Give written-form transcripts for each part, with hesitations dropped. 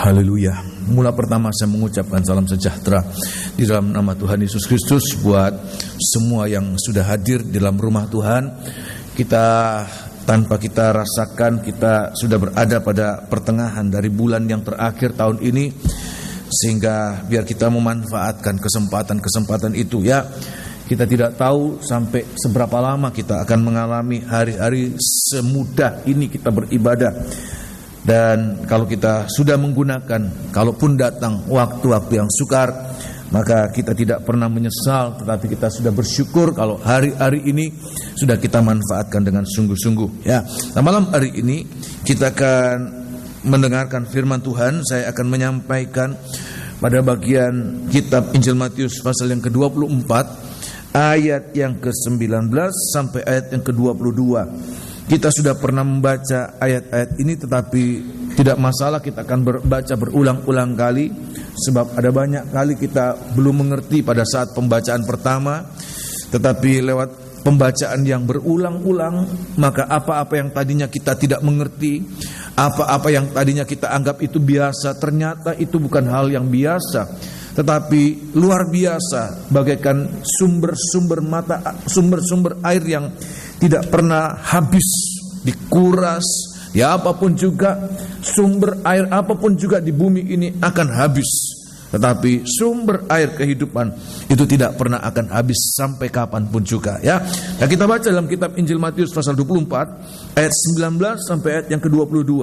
Haleluya. Mula pertama saya mengucapkan salam sejahtera di dalam nama Tuhan Yesus Kristus buat semua yang sudah hadir di dalam rumah Tuhan. Kita tanpa kita rasakan kita sudah berada pada pertengahan dari bulan yang terakhir tahun ini, sehingga biar kita memanfaatkan kesempatan-kesempatan itu ya. Kita tidak tahu sampai seberapa lama kita akan mengalami hari-hari semudah ini kita beribadah. Dan kalau kita sudah menggunakan, kalaupun datang waktu-waktu yang sukar, maka kita tidak pernah menyesal, tetapi kita sudah bersyukur kalau hari-hari ini sudah kita manfaatkan dengan sungguh-sungguh ya. Nah, malam hari ini kita akan mendengarkan firman Tuhan. Saya akan menyampaikan pada bagian kitab Injil Matius pasal yang ke-24 ayat yang ke-19 sampai ayat yang ke-22. Kita sudah pernah membaca ayat-ayat ini, tetapi tidak masalah kita akan membaca berulang-ulang kali, sebab ada banyak kali kita belum mengerti pada saat pembacaan pertama. Tetapi lewat pembacaan yang berulang-ulang, maka apa-apa yang tadinya kita tidak mengerti, apa-apa yang tadinya kita anggap itu biasa, ternyata itu bukan hal yang biasa, tetapi luar biasa, bagaikan sumber-sumber air yang tidak pernah habis, dikuras, ya apapun juga, sumber air apapun juga di bumi ini akan habis. Tetapi sumber air kehidupan itu tidak pernah akan habis sampai kapanpun juga ya. Nah, kita baca dalam kitab Injil Matius pasal 24 ayat 19 sampai ayat yang ke-22.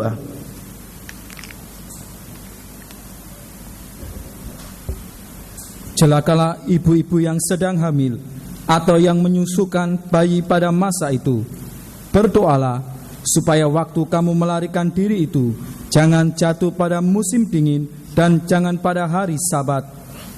Celakalah ibu-ibu yang sedang hamil atau yang menyusukan bayi pada masa itu. Berdoalah supaya waktu kamu melarikan diri itu jangan jatuh pada musim dingin dan jangan pada hari Sabat.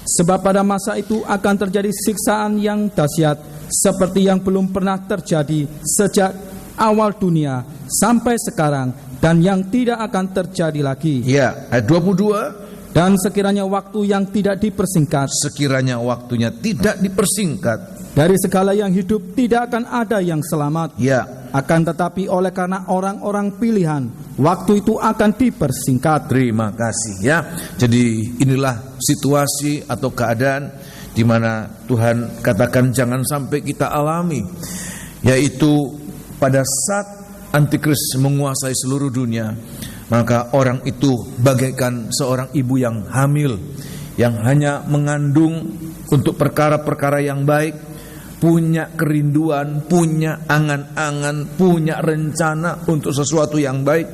Sebab pada masa itu akan terjadi siksaan yang dahsyat seperti yang belum pernah terjadi sejak awal dunia sampai sekarang, dan yang tidak akan terjadi lagi. Ya, ayat 22. Dan sekiranya waktu yang tidak dipersingkat, sekiranya waktunya tidak dipersingkat, dari segala yang hidup tidak akan ada yang selamat. Ya. Akan tetapi oleh karena orang-orang pilihan, waktu itu akan dipersingkat. Terima kasih ya. Jadi inilah situasi atau keadaan di mana Tuhan katakan jangan sampai kita alami, yaitu pada saat Antikris menguasai seluruh dunia, maka orang itu bagaikan seorang ibu yang hamil, yang hanya mengandung untuk perkara-perkara yang baik, punya kerinduan, punya angan-angan, punya rencana untuk sesuatu yang baik,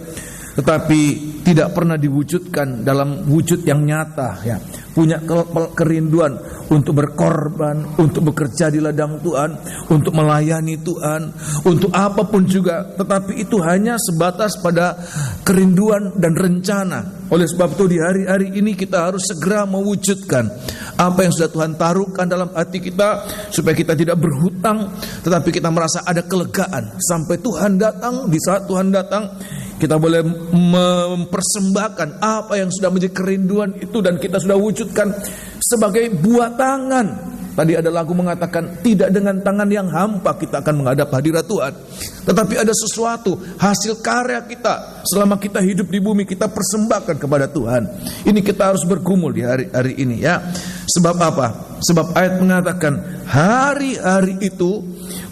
tetapi tidak pernah diwujudkan dalam wujud yang nyata ya. Punya kerinduan untuk berkorban, untuk bekerja di ladang Tuhan, untuk melayani Tuhan, untuk apapun juga, tetapi itu hanya sebatas pada kerinduan dan rencana. Oleh sebab itu di hari-hari ini kita harus segera mewujudkan apa yang sudah Tuhan taruhkan dalam hati kita, supaya kita tidak berhutang, tetapi kita merasa ada kelegaan sampai Tuhan datang. Di saat Tuhan datang, kita boleh mempersembahkan apa yang sudah menjadi kerinduan itu, dan kita sudah wujudkan sebagai buah tangan. Tadi ada lagu mengatakan, tidak dengan tangan yang hampa kita akan menghadap hadirat Tuhan, tetapi ada sesuatu, hasil karya kita selama kita hidup di bumi, kita persembahkan kepada Tuhan. Ini kita harus bergumul di hari-hari ini ya. Sebab apa? Sebab ayat mengatakan hari-hari itu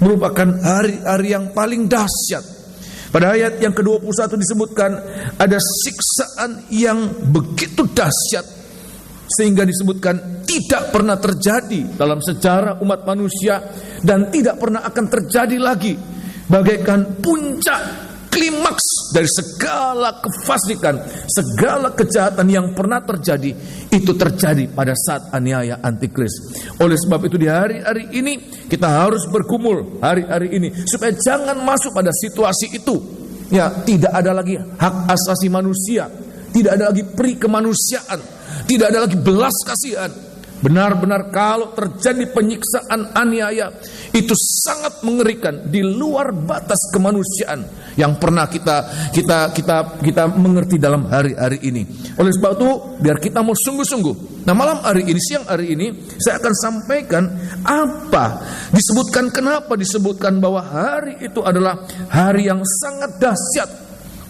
merupakan hari-hari yang paling dahsyat. Pada ayat yang ke-21 disebutkan ada siksaan yang begitu dahsyat, sehingga disebutkan tidak pernah terjadi dalam sejarah umat manusia dan tidak pernah akan terjadi lagi. Bagaikan puncak klimaks dari segala kefasikan, segala kejahatan yang pernah terjadi, itu terjadi pada saat aniaya Antikris. Oleh sebab itu di hari-hari ini kita harus bergumul hari-hari ini supaya jangan masuk pada situasi itu. Ya, tidak ada lagi hak asasi manusia, tidak ada lagi peri kemanusiaan, tidak ada lagi belas kasihan. Benar-benar kalau terjadi penyiksaan, aniaya, itu sangat mengerikan, di luar batas kemanusiaan yang pernah kita mengerti dalam hari-hari ini. Oleh sebab itu, biar kita mau sungguh-sungguh. Nah, malam hari ini, siang hari ini, saya akan sampaikan apa disebutkan, kenapa disebutkan bahwa hari itu adalah hari yang sangat dahsyat,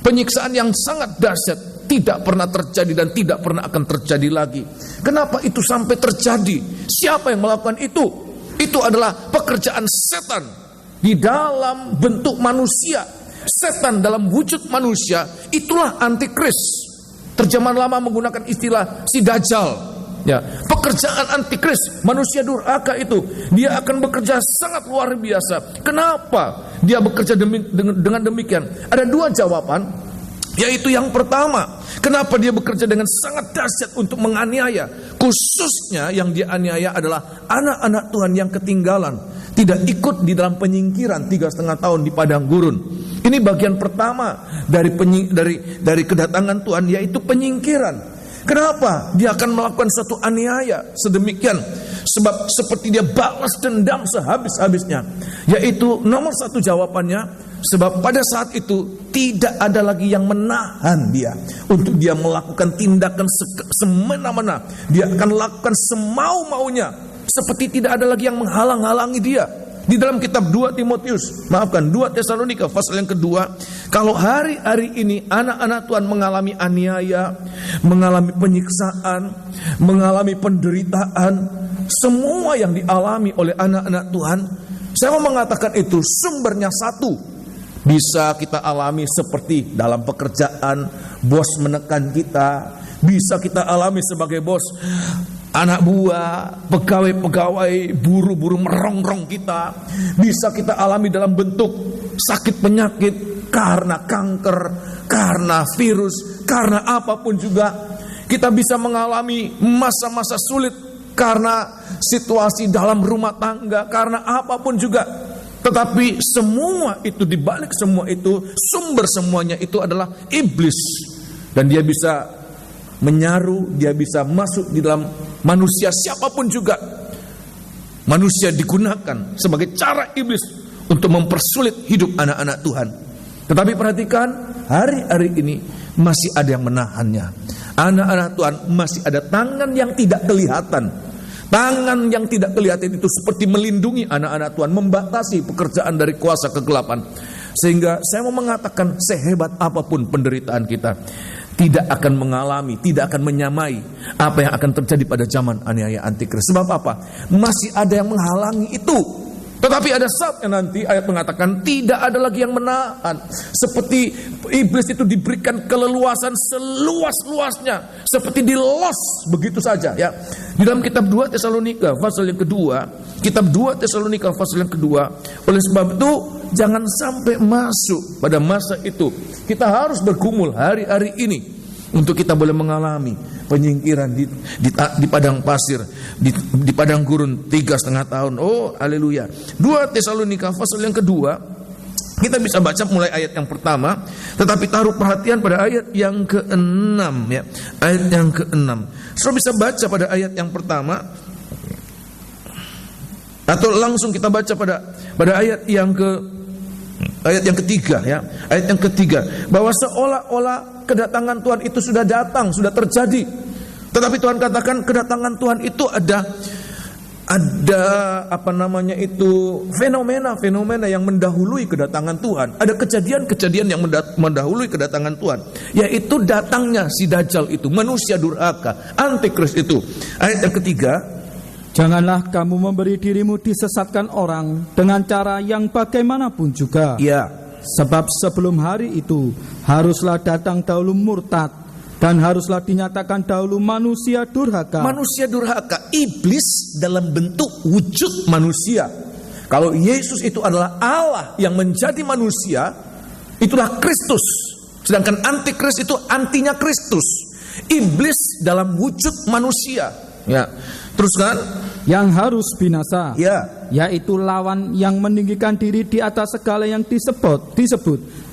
penyiksaan yang sangat dahsyat. tidak pernah terjadi dan tidak pernah akan terjadi lagi. Kenapa itu sampai terjadi? Siapa yang melakukan itu? Itu adalah pekerjaan setan di dalam bentuk manusia. Setan dalam wujud manusia, itulah antikris. Terjemahan lama menggunakan istilah si Dajjal. Ya, pekerjaan antikris, manusia durhaka itu, dia akan bekerja sangat luar biasa. Kenapa dia bekerja dengan demikian? Ada dua jawaban, yaitu yang pertama, kenapa dia bekerja dengan sangat dahsyat untuk menganiaya? Khususnya yang dia aniaya adalah anak-anak Tuhan yang ketinggalan, tidak ikut di dalam penyingkiran 3,5 tahun di padang gurun. Ini bagian pertama dari kedatangan Tuhan, yaitu penyingkiran. Kenapa dia akan melakukan satu aniaya sedemikian? Sebab seperti dia balas dendam sehabis-habisnya. Yaitu nomor satu jawabannya, sebab pada saat itu tidak ada lagi yang menahan dia untuk dia melakukan tindakan semena-mena. Dia akan lakukan semau-maunya, seperti tidak ada lagi yang menghalang-halangi dia. Di dalam kitab 2 Tesalonika pasal yang kedua, kalau hari-hari ini anak-anak Tuhan mengalami aniaya, mengalami penyiksaan, mengalami penderitaan, semua yang dialami oleh anak-anak Tuhan, saya mau mengatakan itu sumbernya satu. Bisa kita alami seperti dalam pekerjaan, bos menekan kita. Bisa kita alami sebagai bos, anak buah, pegawai-pegawai, buru-buru merongrong kita. Bisa kita alami dalam bentuk sakit penyakit, karena kanker, karena virus, karena apapun juga. Kita bisa mengalami masa-masa sulit karena situasi dalam rumah tangga, karena apapun juga. Tetapi semua itu, dibalik semua itu, sumber semuanya itu adalah iblis. Dan dia bisa menyaru, dia bisa masuk di dalam manusia siapapun juga. Manusia digunakan sebagai cara iblis untuk mempersulit hidup anak-anak Tuhan. Tetapi perhatikan, hari-hari ini masih ada yang menahannya. Anak-anak Tuhan masih ada tangan yang tidak kelihatan. Tangan yang tidak kelihatan itu seperti melindungi anak-anak Tuhan, membatasi pekerjaan dari kuasa kegelapan. Sehingga saya mau mengatakan, sehebat apapun penderitaan kita, tidak akan mengalami, tidak akan menyamai apa yang akan terjadi pada zaman aniaya antikris. Sebab apa? Masih ada yang menghalangi itu. Tetapi ada saatnya nanti ayat mengatakan tidak ada lagi yang menahan. Seperti iblis itu diberikan keleluasan seluas-luasnya, seperti dilos begitu saja ya. Di dalam kitab 2 Tesalonika pasal yang kedua, kitab 2 Tesalonika pasal yang kedua, oleh sebab itu jangan sampai masuk pada masa itu. Kita harus bergumul hari-hari ini untuk kita boleh mengalami penyingkiran di padang pasir, di padang gurun 3,5 tahun. Oh, haleluya. 2 Tesalonika pasal yang kedua, kita bisa baca mulai ayat yang pertama, tetapi taruh perhatian pada ayat yang ke-6 ya. Ayat yang ke-6. Saudara bisa baca pada ayat yang pertama, atau langsung kita baca pada ayat yang ketiga ya. Ayat yang ketiga, bahwa seolah-olah kedatangan Tuhan itu sudah datang, sudah terjadi. Tetapi Tuhan katakan kedatangan Tuhan itu ada fenomena yang mendahului kedatangan Tuhan. Ada kejadian-kejadian yang mendahului kedatangan Tuhan, yaitu datangnya si Dajjal itu, manusia durhaka, antikris itu. Ayat yang ketiga, janganlah kamu memberi dirimu disesatkan orang dengan cara yang bagaimanapun juga. Ya. Sebab sebelum hari itu haruslah datang dahulu murtad, dan haruslah dinyatakan dahulu manusia durhaka. Manusia durhaka, iblis dalam bentuk wujud manusia. Kalau Yesus itu adalah Allah yang menjadi manusia, itulah Kristus. Sedangkan antikris itu antinya Kristus. Iblis dalam wujud manusia. Ya. Teruskan, yang harus binasa, ya, yaitu lawan yang meninggikan diri di atas segala yang disebut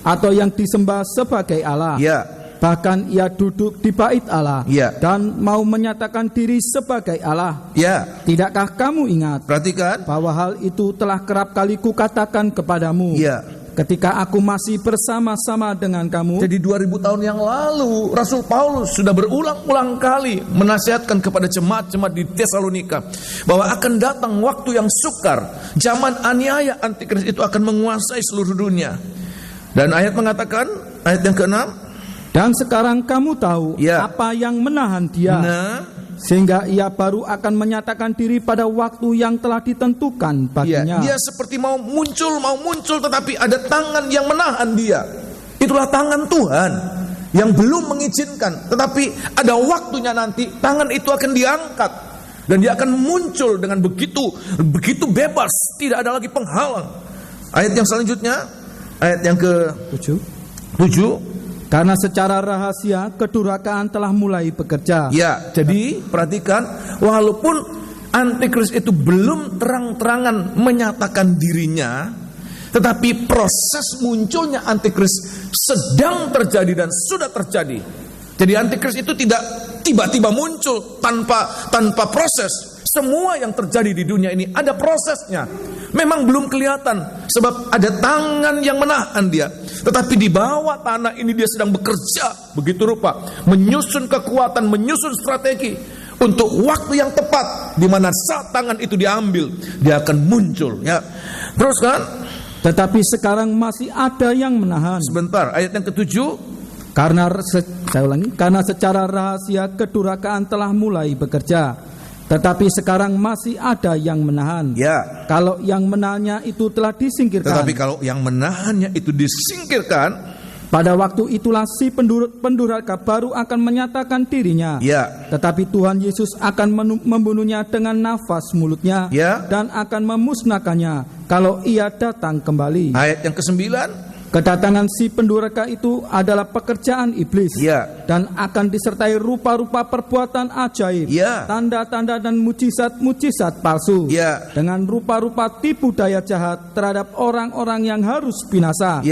atau yang disembah sebagai Allah. Ya. Bahkan ia duduk di bait Allah, ya, dan mau menyatakan diri sebagai Allah. Ya. Tidakkah kamu ingat, perhatikan, bahwa hal itu telah kerap kali kukatakan kepadamu, ya, ketika aku masih bersama-sama dengan kamu? Jadi 2000 tahun yang lalu Rasul Paulus sudah berulang-ulang kali menasihatkan kepada jemaat-jemaat di Tesalonika bahwa akan datang waktu yang sukar, zaman aniaya antikris itu akan menguasai seluruh dunia. Dan ayat mengatakan, ayat yang ke-6, Dan sekarang kamu tahu apa yang menahan dia, sehingga ia baru akan menyatakan diri pada waktu yang telah ditentukan baginya. Dia seperti mau muncul, tetapi ada tangan yang menahan dia. Itulah tangan Tuhan yang belum mengizinkan, tetapi ada waktunya nanti tangan itu akan diangkat dan dia akan muncul dengan begitu bebas, tidak ada lagi penghalang. Ayat yang selanjutnya, ayat yang ke-7. Karena secara rahasia kedurhakaan telah mulai bekerja. Jadi perhatikan, walaupun Antikris itu belum terang-terangan menyatakan dirinya, tetapi proses munculnya Antikris sedang terjadi dan sudah terjadi. Jadi Antikris itu tidak tiba-tiba muncul tanpa proses. Semua yang terjadi di dunia ini ada prosesnya. Memang belum kelihatan sebab ada tangan yang menahan dia, tetapi di bawah tanah ini dia sedang bekerja begitu rupa, menyusun kekuatan, menyusun strategi untuk waktu yang tepat di mana saat tangan itu diambil, dia akan muncul. Terus kan? Tetapi sekarang masih ada yang menahan. Sebentar, ayat yang ke-7. Karena secara rahasia kedurhakaan telah mulai bekerja. Tetapi sekarang masih ada yang menahan. Kalau yang menahannya itu telah disingkirkan. Tetapi kalau yang menahannya itu disingkirkan, pada waktu itulah si pendurhaka baru akan menyatakan dirinya. Tetapi Tuhan Yesus akan membunuhnya dengan nafas mulutnya dan akan memusnahkannya kalau ia datang kembali. Ayat yang ke-9. Kedatangan si pendurhaka itu adalah pekerjaan iblis, dan akan disertai rupa-rupa perbuatan ajaib, tanda-tanda dan mujizat-mujizat palsu, dengan rupa-rupa tipu daya jahat terhadap orang-orang yang harus binasa,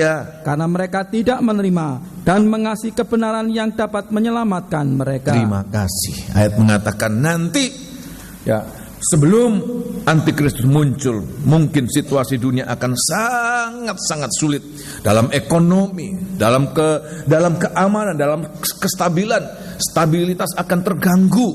karena mereka tidak menerima dan mengasihi kebenaran yang dapat menyelamatkan mereka. Terima kasih. Ayat mengatakan nanti, sebelum Antikristus muncul, mungkin situasi dunia akan sangat-sangat sulit dalam ekonomi, dalam keamanan, dalam kestabilan. Stabilitas akan terganggu.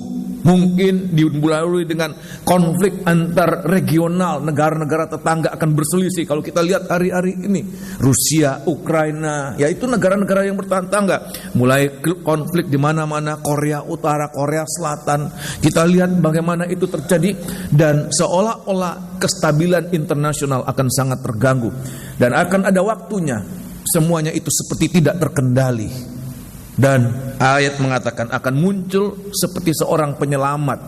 Mungkin dilalui dengan konflik antar regional, negara-negara tetangga akan berselisih. Kalau kita lihat hari-hari ini, Rusia, Ukraina, yaitu negara-negara yang bertetangga, mulai konflik di mana-mana, Korea Utara, Korea Selatan. Kita lihat bagaimana itu terjadi dan seolah-olah kestabilan internasional akan sangat terganggu dan akan ada waktunya semuanya itu seperti tidak terkendali. Dan ayat mengatakan akan muncul seperti seorang penyelamat.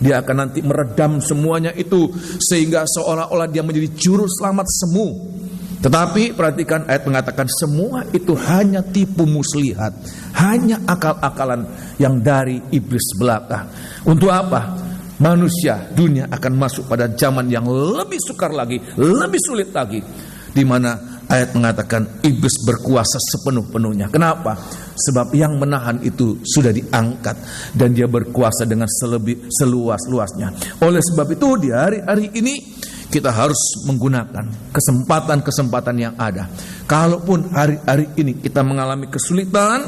Dia akan nanti meredam semuanya itu sehingga seolah-olah dia menjadi juru selamat semu. Tetapi perhatikan, ayat mengatakan semua itu hanya tipu muslihat, hanya akal-akalan yang dari iblis belaka. Untuk apa? Manusia, dunia akan masuk pada zaman yang lebih sukar lagi, lebih sulit lagi, di mana ayat mengatakan iblis berkuasa sepenuh-penuhnya. Kenapa? Sebab yang menahan itu sudah diangkat dan dia berkuasa dengan seluas-luasnya. Oleh sebab itu di hari-hari ini kita harus menggunakan kesempatan-kesempatan yang ada. Kalaupun hari-hari ini kita mengalami kesulitan,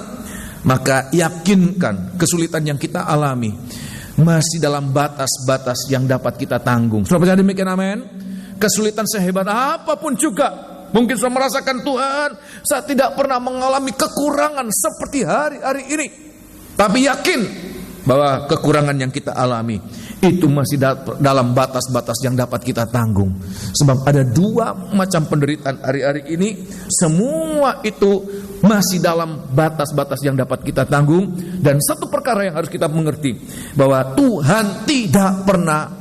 maka yakinkan kesulitan yang kita alami masih dalam batas-batas yang dapat kita tanggung. Sudah percaya demikian, amin? Kesulitan sehebat apapun juga, mungkin saya merasakan Tuhan, saya tidak pernah mengalami kekurangan seperti hari-hari ini. Tapi yakin bahwa kekurangan yang kita alami itu masih dalam batas-batas yang dapat kita tanggung. Sebab ada dua macam penderitaan hari-hari ini, semua itu masih dalam batas-batas yang dapat kita tanggung. Dan satu perkara yang harus kita mengerti, bahwa Tuhan tidak pernah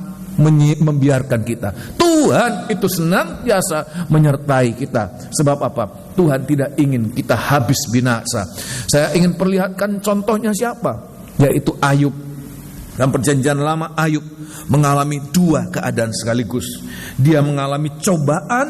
membiarkan kita. Tuhan itu senantiasa menyertai kita. Sebab apa? Tuhan tidak ingin kita habis binasa. Saya ingin perlihatkan contohnya siapa? Yaitu Ayub. Dalam perjanjian lama, Ayub mengalami dua keadaan sekaligus. Dia mengalami cobaan,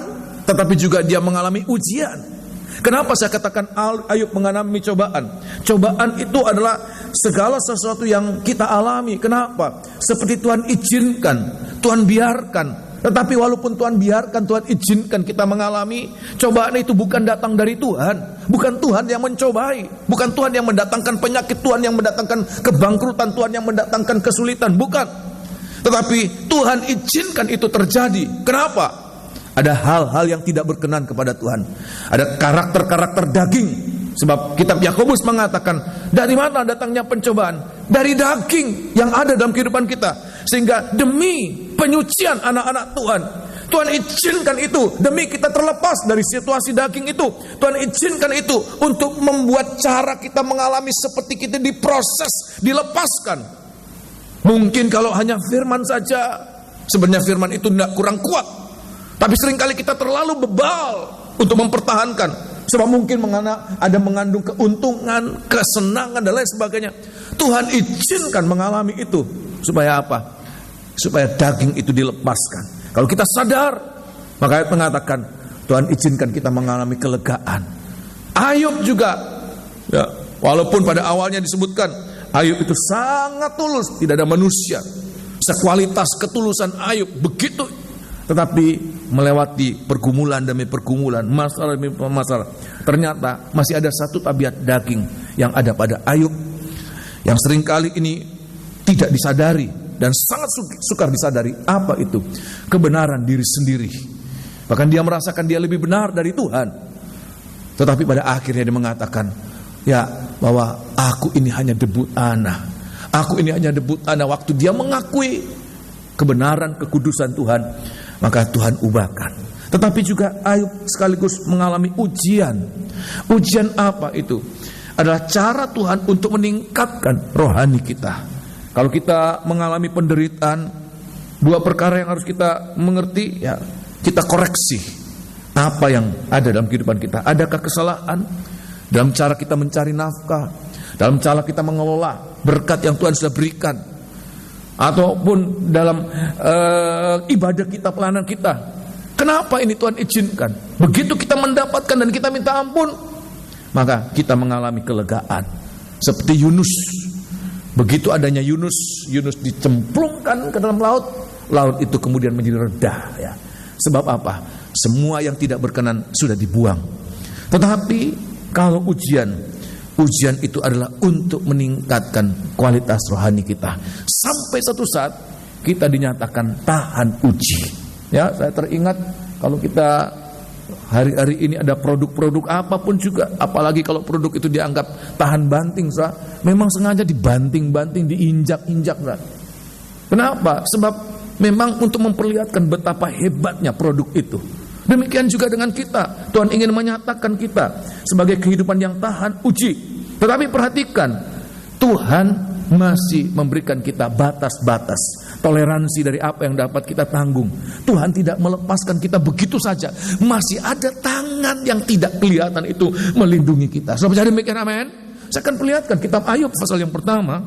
tetapi juga dia mengalami ujian. Kenapa saya katakan Ayub mengalami cobaan? Cobaan itu adalah segala sesuatu yang kita alami. Kenapa? Seperti Tuhan izinkan, Tuhan biarkan. Tetapi walaupun Tuhan biarkan, Tuhan izinkan kita mengalami cobaan itu, bukan datang dari Tuhan. Bukan Tuhan yang mencobai, bukan Tuhan yang mendatangkan penyakit, Tuhan yang mendatangkan kebangkrutan, Tuhan yang mendatangkan kesulitan, bukan. Tetapi Tuhan izinkan itu terjadi. Kenapa? Ada hal-hal yang tidak berkenan kepada Tuhan. Ada karakter-karakter daging Sebab kitab Yakobus mengatakan, dari mana datangnya pencobaan? Dari daging yang ada dalam kehidupan kita. Sehingga demi penyucian anak-anak Tuhan, Tuhan izinkan itu demi kita terlepas dari situasi daging itu. Tuhan izinkan itu untuk membuat cara kita mengalami seperti kita diproses, dilepaskan. Mungkin kalau hanya firman saja, sebenarnya firman itu tidak kurang kuat. Tapi seringkali kita terlalu bebal untuk mempertahankan. Sebab mungkin ada mengandung keuntungan, kesenangan dan lain sebagainya. Tuhan izinkan mengalami itu. Supaya apa? Supaya daging itu dilepaskan. Kalau kita sadar, maka ayat mengatakan Tuhan izinkan kita mengalami kelegaan. Ayub juga, ya, walaupun pada awalnya disebutkan Ayub itu sangat tulus, tidak ada manusia sekualitas ketulusan Ayub begitu, tetapi melewati pergumulan demi pergumulan, masalah demi masalah, ternyata masih ada satu tabiat daging yang ada pada Ayub yang seringkali ini tidak disadari dan sangat sukar disadari. Apa itu? Kebenaran diri sendiri. Bahkan dia merasakan dia lebih benar dari Tuhan. Tetapi pada akhirnya dia mengatakan, ya, bahwa aku ini hanya debut anak. Aku ini hanya debut anak. Waktu dia mengakui kebenaran, kekudusan Tuhan, maka Tuhan ubahkan. Tetapi juga Ayub sekaligus mengalami ujian. Ujian apa itu? Adalah cara Tuhan untuk meningkatkan rohani kita. Kalau kita mengalami penderitaan, dua perkara yang harus kita mengerti, ya, kita koreksi apa yang ada dalam kehidupan kita. Adakah kesalahan dalam cara kita mencari nafkah, dalam cara kita mengelola berkat yang Tuhan sudah berikan, ataupun dalam ibadah kita, pelayanan kita. Kenapa ini Tuhan izinkan? Begitu kita mendapatkan dan kita minta ampun, maka kita mengalami kelegaan. Seperti Yunus. Begitu adanya Yunus dicemplungkan ke dalam laut, laut itu kemudian menjadi reda, ya. Sebab apa? Semua yang tidak berkenan sudah dibuang. Tetapi kalau ujian itu adalah untuk meningkatkan kualitas rohani kita. Sampai satu saat kita dinyatakan tahan uji. Ya, saya teringat kalau kita hari-hari ini ada produk-produk apapun juga, apalagi kalau produk itu dianggap tahan banting, memang sengaja dibanting-banting, diinjak-injak. Kenapa? Sebab memang untuk memperlihatkan betapa hebatnya produk itu. Demikian juga dengan kita. Tuhan ingin menyatakan kita sebagai kehidupan yang tahan uji. Tetapi perhatikan, Tuhan masih memberikan kita batas-batas, toleransi dari apa yang dapat kita tanggung. Tuhan tidak melepaskan kita begitu saja. Masih ada tangan yang tidak kelihatan itu melindungi kita. Saudara demikian, amin. Saya akan perlihatkan kitab Ayub pasal yang pertama.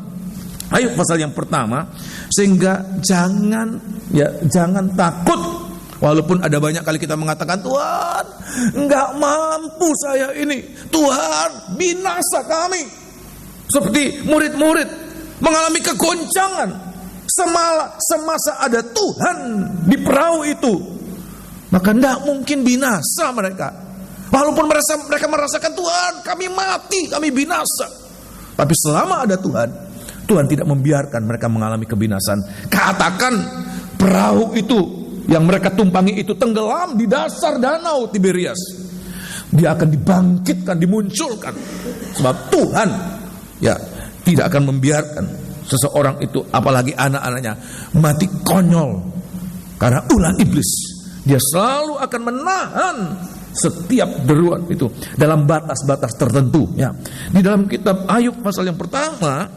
Ayub pasal yang pertama, sehingga jangan takut. Walaupun ada banyak kali kita mengatakan, Tuhan, enggak mampu saya ini. Tuhan, binasa kami. Seperti murid-murid mengalami kegoncangan semasa ada Tuhan di perahu itu. Maka enggak mungkin binasa mereka. Walaupun mereka merasakan, Tuhan, kami mati, kami binasa. Tapi selama ada Tuhan, Tuhan tidak membiarkan mereka mengalami kebinasan. Katakan perahu itu yang mereka tumpangi itu tenggelam di dasar danau Tiberias, dia akan dibangkitkan, dimunculkan. Sebab Tuhan, ya, tidak akan membiarkan seseorang itu, apalagi anak-anaknya, mati konyol karena ulah iblis. Dia selalu akan menahan setiap deruan itu dalam batas-batas tertentu, ya. Di dalam kitab Ayub pasal yang pertama,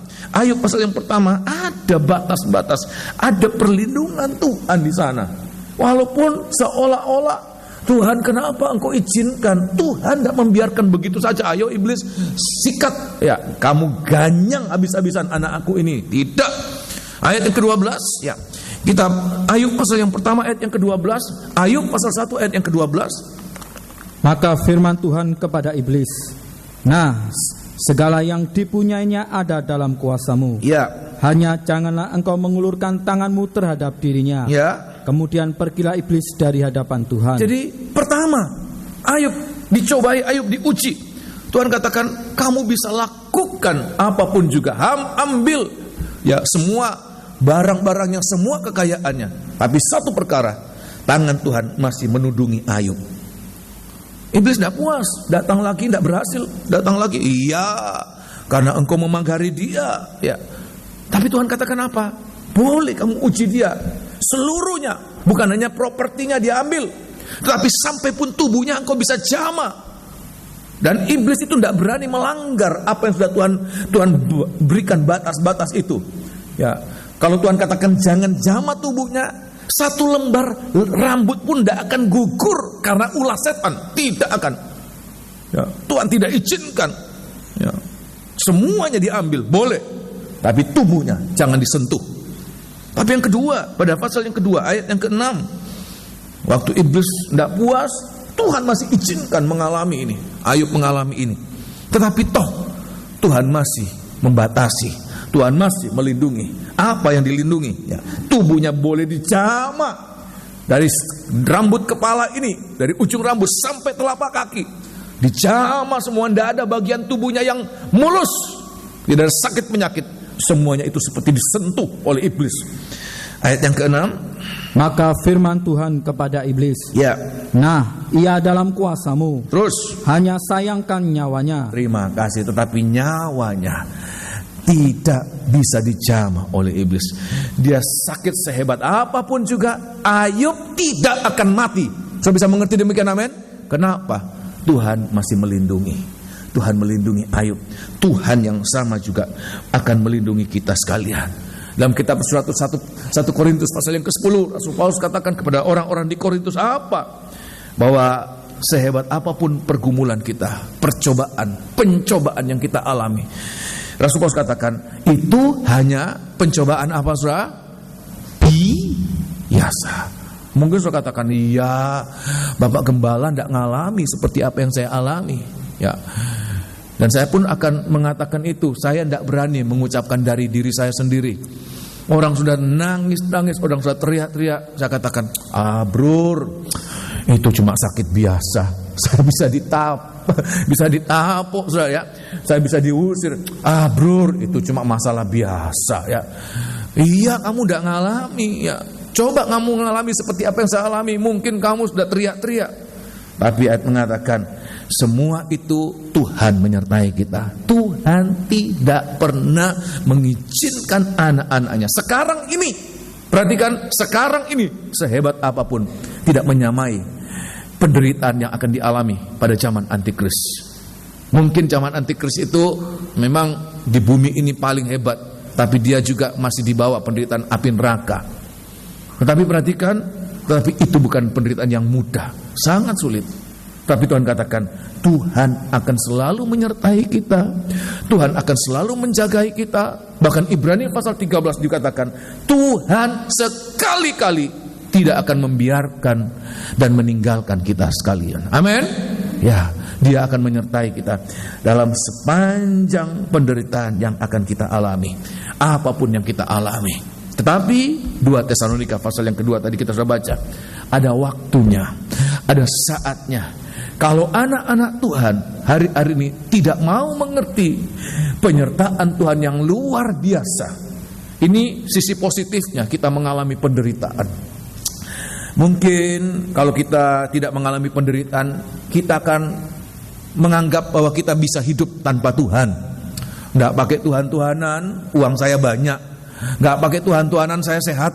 ada batas-batas, ada perlindungan Tuhan di sana. Walaupun seolah-olah, Tuhan, kenapa engkau izinkan? Tuhan tidak membiarkan begitu saja. Ayo iblis, sikat, ya, kamu ganyang habis-habisan anak aku ini. Tidak. Ayat yang ke-12, ya. Kitab Ayub pasal yang pertama ayat yang ke-12, Ayub pasal 1 ayat yang ke-12. Maka firman Tuhan kepada iblis, nah, segala yang dipunyainya ada dalam kuasamu. Ya. Hanya janganlah engkau mengulurkan tanganmu terhadap dirinya. Ya. Kemudian pergilah iblis dari hadapan Tuhan. Jadi pertama, Ayub dicobai, Ayub diuji. Tuhan katakan, kamu bisa lakukan apapun juga, ambil, ya, semua barang-barangnya, semua kekayaannya. Tapi satu perkara, tangan Tuhan masih menudungi Ayub. Iblis tidak puas, datang lagi, tidak berhasil, datang lagi. Iya, karena engkau memagari dia. Ya. Tapi Tuhan katakan apa? Boleh kamu uji dia seluruhnya, bukan hanya propertinya diambil, tetapi sampai pun tubuhnya engkau bisa jamah. Dan iblis itu tidak berani melanggar apa yang sudah Tuhan berikan batas-batas itu. Ya, kalau Tuhan katakan jangan jamah tubuhnya, satu lembar rambut pun tidak akan gugur karena ulah setan, tidak akan. Ya, Tuhan tidak izinkan. Ya, semuanya diambil, boleh, tapi tubuhnya jangan disentuh. Tapi yang kedua, pada pasal yang kedua, ayat yang ke-6, waktu iblis tidak puas, Tuhan masih izinkan mengalami ini. Ayub mengalami ini. Tetapi toh Tuhan masih membatasi, Tuhan masih melindungi. Apa yang dilindungi? Ya, tubuhnya boleh dijamah dari rambut kepala ini, dari ujung rambut sampai telapak kaki, dijamah semua, tidak ada bagian tubuhnya yang mulus, tidak ada sakit penyakit. Semuanya itu seperti disentuh oleh iblis. Ayat yang ke-6, maka firman Tuhan kepada iblis, ya, nah, ia dalam kuasamu, terus hanya sayangkan nyawanya. Terima kasih, tetapi nyawanya tidak bisa dijamah oleh iblis. Dia sakit sehebat apapun juga, Ayub tidak akan mati. Saya bisa mengerti demikian, amin? Kenapa? Tuhan masih melindungi. Tuhan melindungi Ayub. Tuhan yang sama juga akan melindungi kita sekalian. Dalam kitab surat 1 Korintus pasal yang ke-10, Rasul Paulus katakan kepada orang-orang di Korintus apa? Bahwa sehebat apapun pergumulan kita, pencobaan yang kita alami, Rasul Paulus katakan itu hanya pencobaan apa, saudara? Biasa. Mungkin saudara katakan, iya, Bapak Gembala tidak ngalami seperti apa yang saya alami. Ya. Dan saya pun akan mengatakan itu. Saya tidak berani mengucapkan dari diri saya sendiri. Orang sudah nangis-nangis, orang sudah teriak-teriak, saya katakan, brur, itu cuma sakit biasa. Saya bisa ditapuk, saudara, ya. Saya bisa diusir. Brur, itu cuma masalah biasa, ya. Iya, kamu tidak ngalami, ya. Coba kamu ngalami seperti apa yang saya alami, mungkin kamu sudah teriak-teriak. Tapi ayat mengatakan, semua itu Tuhan menyertai kita. Tuhan tidak pernah mengizinkan anak-anaknya. Sekarang ini, perhatikan, sekarang ini, sehebat apapun, tidak menyamai penderitaan yang akan dialami pada zaman antikris. Mungkin zaman antikris itu memang di bumi ini paling hebat, tapi dia juga masih dibawa penderitaan api neraka. Tetapi perhatikan, tetapi itu bukan penderitaan yang mudah, sangat sulit. Tapi Tuhan katakan, Tuhan akan selalu menyertai kita, Tuhan akan selalu menjagai kita. Bahkan Ibrani pasal 13 dikatakan, Tuhan sekali-kali tidak akan membiarkan dan meninggalkan kita sekalian. Amin. Ya, Dia akan menyertai kita dalam sepanjang penderitaan yang akan kita alami, apapun yang kita alami. Tetapi 2 Tesalonika pasal yang kedua tadi kita sudah baca, ada waktunya, ada saatnya. Kalau anak-anak Tuhan hari-hari ini tidak mau mengerti penyertaan Tuhan yang luar biasa, ini sisi positifnya, kita mengalami penderitaan. Mungkin kalau kita tidak mengalami penderitaan, kita akan menganggap bahwa kita bisa hidup tanpa Tuhan. Nggak pakai Tuhan-Tuhanan, uang saya banyak. Nggak pakai Tuhan-Tuhanan, saya sehat.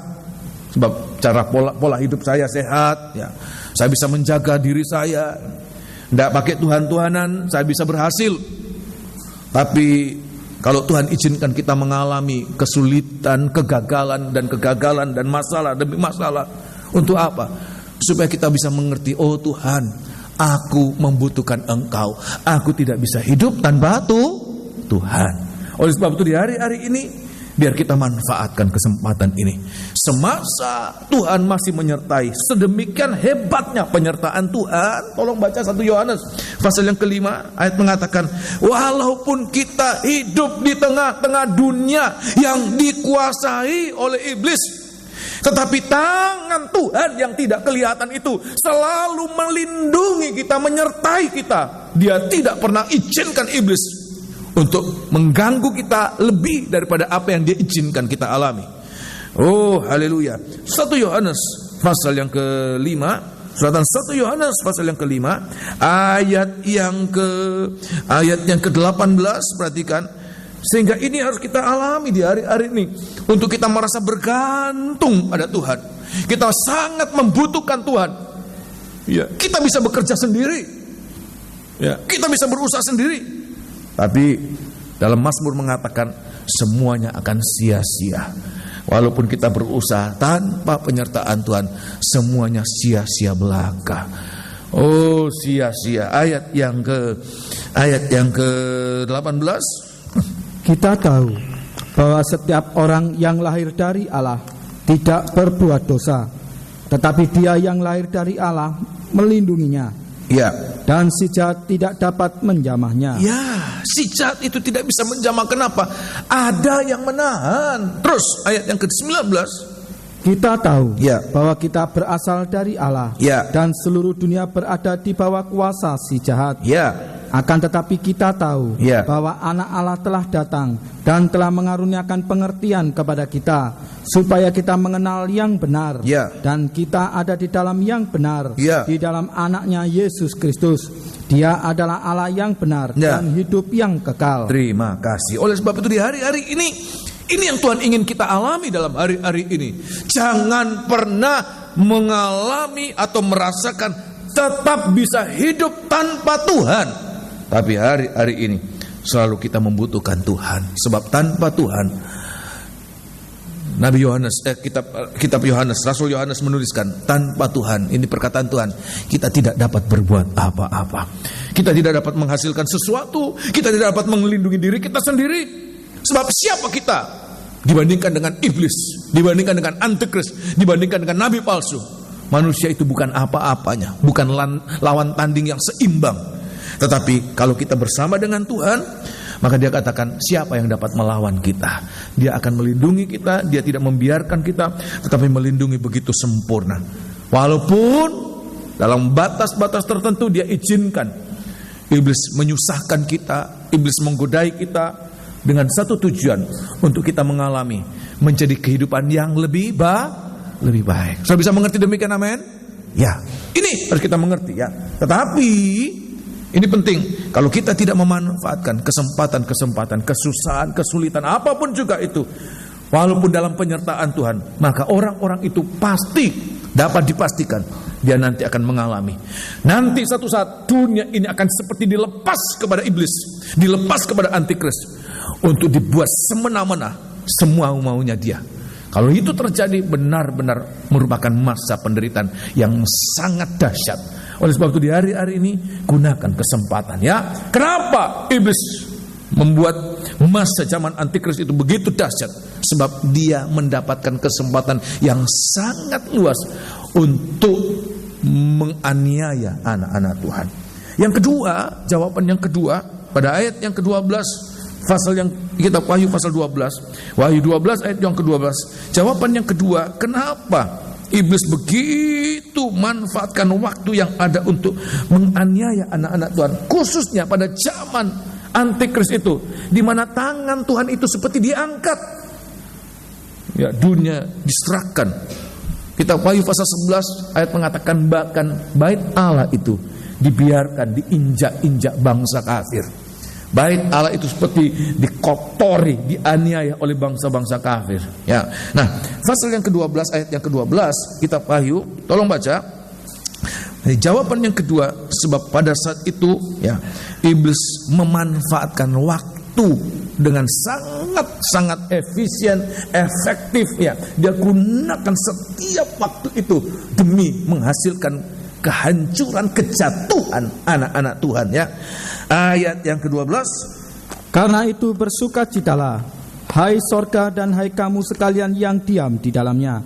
Sebab cara pola hidup saya sehat, ya. Saya bisa menjaga diri saya. Nggak pakai Tuhan-Tuhanan, saya bisa berhasil. Tapi kalau Tuhan izinkan kita mengalami kesulitan, kegagalan dan masalah demi masalah, untuk apa? Supaya kita bisa mengerti, oh Tuhan, aku membutuhkan Engkau. Aku tidak bisa hidup tanpa Tuhan. Oleh sebab itu di hari-hari ini, biar kita manfaatkan kesempatan ini. Semasa Tuhan masih menyertai, sedemikian hebatnya penyertaan Tuhan. Tolong baca 1 Yohanes pasal yang ke-5, ayat mengatakan, walaupun kita hidup di tengah-tengah dunia yang dikuasai oleh iblis, tetapi tangan Tuhan yang tidak kelihatan itu selalu melindungi kita, menyertai kita. Dia tidak pernah izinkan iblis untuk mengganggu kita lebih daripada apa yang dia izinkan kita alami. Oh haleluya. 1 Yohanes pasal yang ke-5, 1 Suratan 1 Yohanes pasal yang kelima, ayat yang ke-18, perhatikan. Sehingga ini harus kita alami di hari-hari ini, untuk kita merasa bergantung pada Tuhan. Kita sangat membutuhkan Tuhan. Ya, kita bisa bekerja sendiri. Ya, kita bisa berusaha sendiri. Tapi dalam Mazmur mengatakan semuanya akan sia-sia. Walaupun kita berusaha tanpa penyertaan Tuhan, semuanya sia-sia belaka. Oh, sia-sia. Ayat yang ke-18. Kita tahu bahwa setiap orang yang lahir dari Allah tidak berbuat dosa, tetapi dia yang lahir dari Allah melindunginya. Ya. Dan si jahat tidak dapat menjamahnya. Ya, si jahat itu tidak bisa menjamah. Kenapa? Ada yang menahan. Terus ayat yang ke-19. Kita tahu ya, bahwa kita berasal dari Allah, ya, dan seluruh dunia berada di bawah kuasa si jahat. Ya. Akan tetapi kita tahu bahwa anak Allah telah datang dan telah mengaruniakan pengertian kepada kita, supaya kita mengenal yang benar, dan kita ada di dalam yang benar, di dalam anaknya Yesus Kristus. Dia adalah Allah yang benar dan hidup yang kekal. Terima kasih. Oleh sebab itu di hari-hari ini yang Tuhan ingin kita alami dalam hari-hari ini. Jangan pernah mengalami atau merasakan tetap bisa hidup tanpa Tuhan. Tapi hari-hari ini selalu kita membutuhkan Tuhan. Sebab tanpa Tuhan, Nabi Yohanes, kitab Yohanes, Rasul Yohanes menuliskan, tanpa Tuhan, ini perkataan Tuhan, kita tidak dapat berbuat apa-apa. Kita tidak dapat menghasilkan sesuatu, kita tidak dapat melindungi diri kita sendiri. Sebab siapa kita dibandingkan dengan iblis, dibandingkan dengan antikris, dibandingkan dengan nabi palsu? Manusia itu bukan apa-apanya, bukan lawan tanding yang seimbang. Tetapi kalau kita bersama dengan Tuhan, maka dia katakan, siapa yang dapat melawan kita? Dia akan melindungi kita, dia tidak membiarkan kita, tetapi melindungi begitu sempurna. Walaupun dalam batas-batas tertentu dia izinkan iblis menyusahkan kita, iblis menggodai kita, dengan satu tujuan, untuk kita mengalami menjadi kehidupan yang lebih baik. Sudah bisa mengerti demikian, amin? Ya, ini harus kita mengerti ya. Tetapi ini penting, kalau kita tidak memanfaatkan kesempatan-kesempatan, kesusahan, kesulitan, apapun juga itu, walaupun dalam penyertaan Tuhan, maka orang-orang itu pasti dapat dipastikan dia nanti akan mengalami. Nanti satu saat dunia ini akan seperti dilepas kepada iblis, dilepas kepada antikris, untuk dibuat semena-mena semua maunya dia. Kalau itu terjadi, benar-benar merupakan masa penderitaan yang sangat dahsyat. Oleh sebab itu di hari-hari ini gunakan kesempatan ya. Kenapa iblis membuat masa zaman antikris itu begitu dahsyat? Sebab dia mendapatkan kesempatan yang sangat luas untuk menganiaya anak-anak Tuhan. Yang kedua, jawaban yang kedua pada ayat yang ke-12, pasal yang kita Wahyu pasal 12, Wahyu 12 ayat yang ke-12. Jawaban yang kedua, kenapa iblis begitu manfaatkan waktu yang ada untuk menganiaya anak-anak Tuhan, khususnya pada zaman antikris itu, di mana tangan Tuhan itu seperti diangkat. Ya, dunia diserahkan. Kita Wahyu pasal 11 ayat mengatakan bahkan bait Allah itu dibiarkan diinjak-injak bangsa kafir. Bait Allah itu seperti dikotori, dianiaya oleh bangsa-bangsa kafir. Ya. Nah, pasal yang ke-12 ayat yang ke-12 kitab Wahyu, tolong baca. Jawaban yang kedua, sebab pada saat itu ya iblis memanfaatkan waktu dengan sangat efisien, efektif ya. Dia gunakan setiap waktu itu demi menghasilkan kehancuran, kejatuhan anak-anak Tuhan ya. Ayat yang ke-12, karena itu bersukacitalah, hai sorga dan hai kamu sekalian yang diam di dalamnya.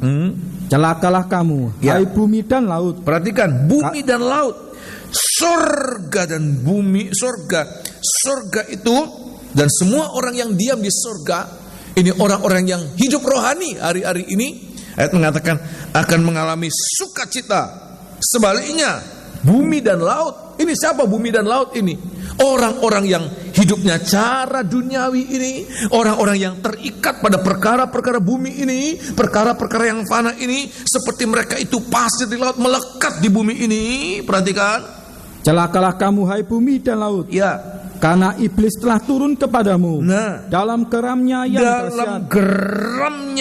Celakalah kamu, hai bumi dan laut. Perhatikan, bumi dan laut, sorga dan bumi, sorga itu dan semua orang yang diam di sorga, ini orang-orang yang hidup rohani hari-hari ini. Ayat mengatakan akan mengalami sukacita. Sebaliknya, bumi dan laut, ini siapa bumi dan laut ini? Orang-orang yang hidupnya cara duniawi ini, orang-orang yang terikat pada perkara-perkara bumi ini, perkara-perkara yang fana ini, seperti mereka itu pasir di laut melekat di bumi ini. Perhatikan. Celakalah kamu hai bumi dan laut. Ya. Karena iblis telah turun kepadamu dalam geramnya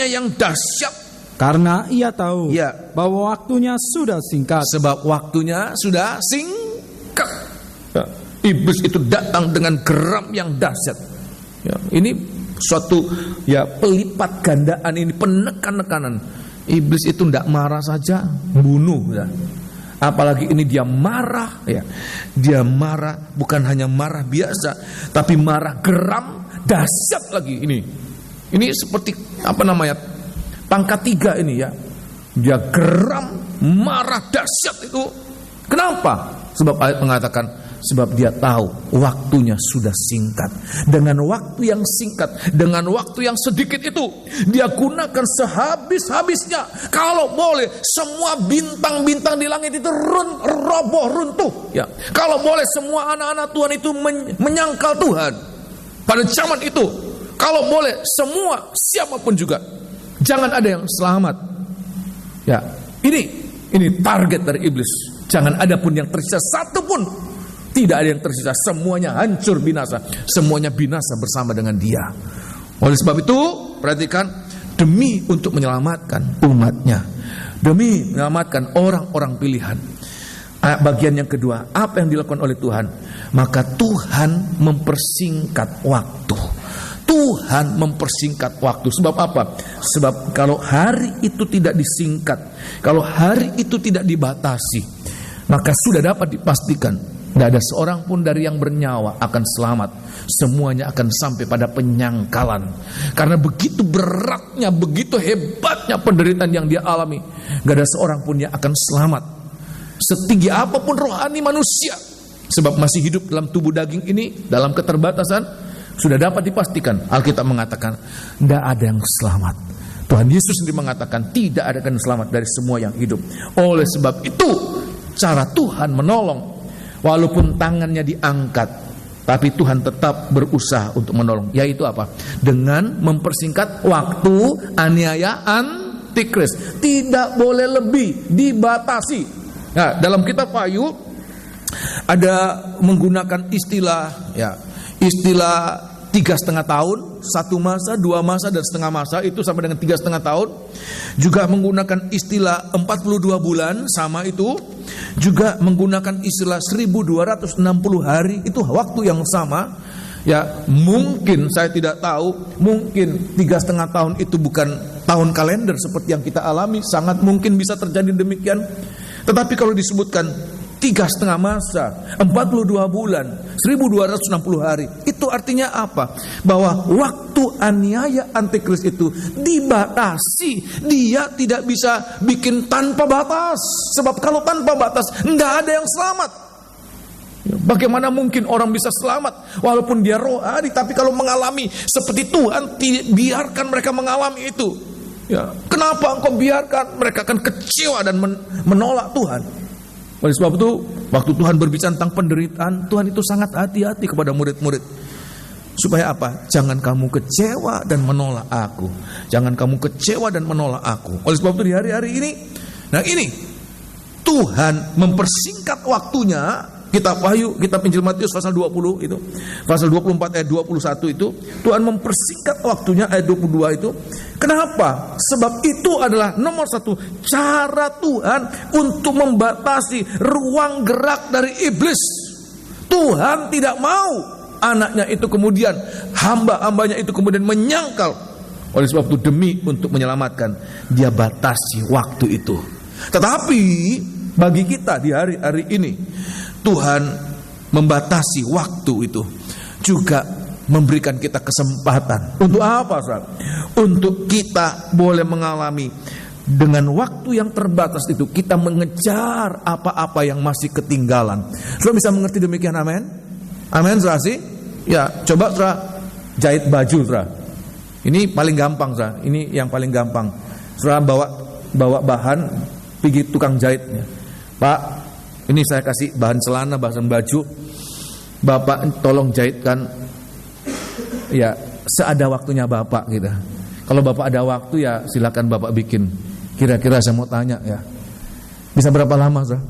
yang dahsyat. Karena ia tahu bahwa waktunya sudah singkat. Sebab waktunya sudah singkat. Ya. Iblis itu datang dengan geram yang dahsyat. Ya. Ini suatu pelipat gandaan, ini penekan-nekanan. Iblis itu tidak marah saja, bunuh. Ya. Apalagi ini dia marah, ya. Dia marah, bukan hanya marah biasa, tapi marah geram dahsyat lagi ini. Ini seperti pangkat 3 ini ya. Dia geram, marah dahsyat itu. Kenapa? Sebab ayat mengatakan, sebab dia tahu waktunya sudah singkat. Dengan waktu yang singkat, dengan waktu yang sedikit itu, dia gunakan sehabis-habisnya. Kalau boleh, semua bintang-bintang di langit itu roboh, runtuh. Ya. Kalau boleh, semua anak-anak Tuhan itu menyangkal Tuhan. Pada zaman itu, kalau boleh, semua, siapapun juga, jangan ada yang selamat. Ya, ini target dari iblis. Jangan ada pun yang tersisa satu pun. Tidak ada yang tersisa, semuanya hancur binasa. Semuanya binasa bersama dengan dia. Oleh sebab itu, perhatikan, demi untuk menyelamatkan umatnya, demi menyelamatkan orang-orang pilihan. Bagian yang kedua, apa yang dilakukan oleh Tuhan? Maka Tuhan mempersingkat waktu. Tuhan mempersingkat waktu. Sebab apa? Sebab kalau hari itu tidak disingkat, kalau hari itu tidak dibatasi, maka sudah dapat dipastikan tidak ada seorang pun dari yang bernyawa akan selamat. Semuanya akan sampai pada penyangkalan. Karena begitu beratnya, begitu hebatnya penderitaan yang dia alami, tidak ada seorang pun yang akan selamat. Setinggi apapun rohani manusia, sebab masih hidup dalam tubuh daging ini, dalam keterbatasan, sudah dapat dipastikan. Alkitab mengatakan tidak ada yang selamat. Tuhan Yesus sendiri mengatakan tidak ada yang selamat dari semua yang hidup. Oleh sebab itu, cara Tuhan menolong, walaupun tangannya diangkat, tapi Tuhan tetap berusaha untuk menolong. Yaitu apa? Dengan mempersingkat waktu aniaya antikris. Tidak boleh lebih, dibatasi. Nah, dalam kitab Wahyu ada menggunakan istilah 3,5 tahun, 1 masa, 2 masa, dan setengah masa, itu sama dengan 3,5 tahun. Juga menggunakan istilah 42 bulan, sama itu. Juga menggunakan istilah 1260 hari, itu waktu yang sama. Ya, mungkin saya tidak tahu, mungkin 3,5 tahun itu bukan tahun kalender seperti yang kita alami, sangat mungkin bisa terjadi demikian. Tetapi kalau disebutkan 3,5 masa, 42 bulan, 1260 hari, itu artinya apa? Bahwa waktu aniaya antikris itu dibatasi. Dia tidak bisa bikin tanpa batas. Sebab kalau tanpa batas, nggak ada yang selamat. Bagaimana mungkin orang bisa selamat walaupun dia rohani, tapi kalau mengalami seperti Tuhan, biarkan mereka mengalami itu. Ya, kenapa engkau biarkan? Mereka akan kecewa dan menolak Tuhan. Oleh sebab itu, waktu Tuhan berbicara tentang penderitaan, Tuhan itu sangat hati-hati kepada murid-murid. Supaya apa? Jangan kamu kecewa dan menolak aku. Jangan kamu kecewa dan menolak aku. Oleh sebab itu di hari-hari ini, nah ini, Tuhan mempersingkat waktunya. Kitab Wahyu, kitab Injil Matius pasal 20 itu, pasal 24 ayat 21 itu, Tuhan mempersingkat waktunya ayat 22 itu. Kenapa? Sebab itu adalah nomor 1 cara Tuhan untuk membatasi ruang gerak dari iblis. Tuhan tidak mau anaknya itu kemudian, hamba-hambanya itu kemudian menyangkal. Oleh sebab itu demi untuk menyelamatkan, dia batasi waktu itu. Tetapi bagi kita di hari-hari ini, Tuhan membatasi waktu itu, juga memberikan kita kesempatan. Untuk apa, saudara? Untuk kita boleh mengalami dengan waktu yang terbatas itu, kita mengejar apa-apa yang masih ketinggalan. Saudara bisa mengerti demikian, amin? Amin, saudara sih? Ya, coba saudara jahit baju, saudara. Ini paling gampang, saudara. Ini yang paling gampang. Saudara bawa bahan, pergi tukang jahitnya. Pak, ini saya kasih bahan celana, bahan baju. Bapak tolong jahitkan ya seada waktunya Bapak gitu. Kalau Bapak ada waktu ya silakan Bapak bikin. Kira-kira saya mau tanya ya, bisa berapa lama Saudara?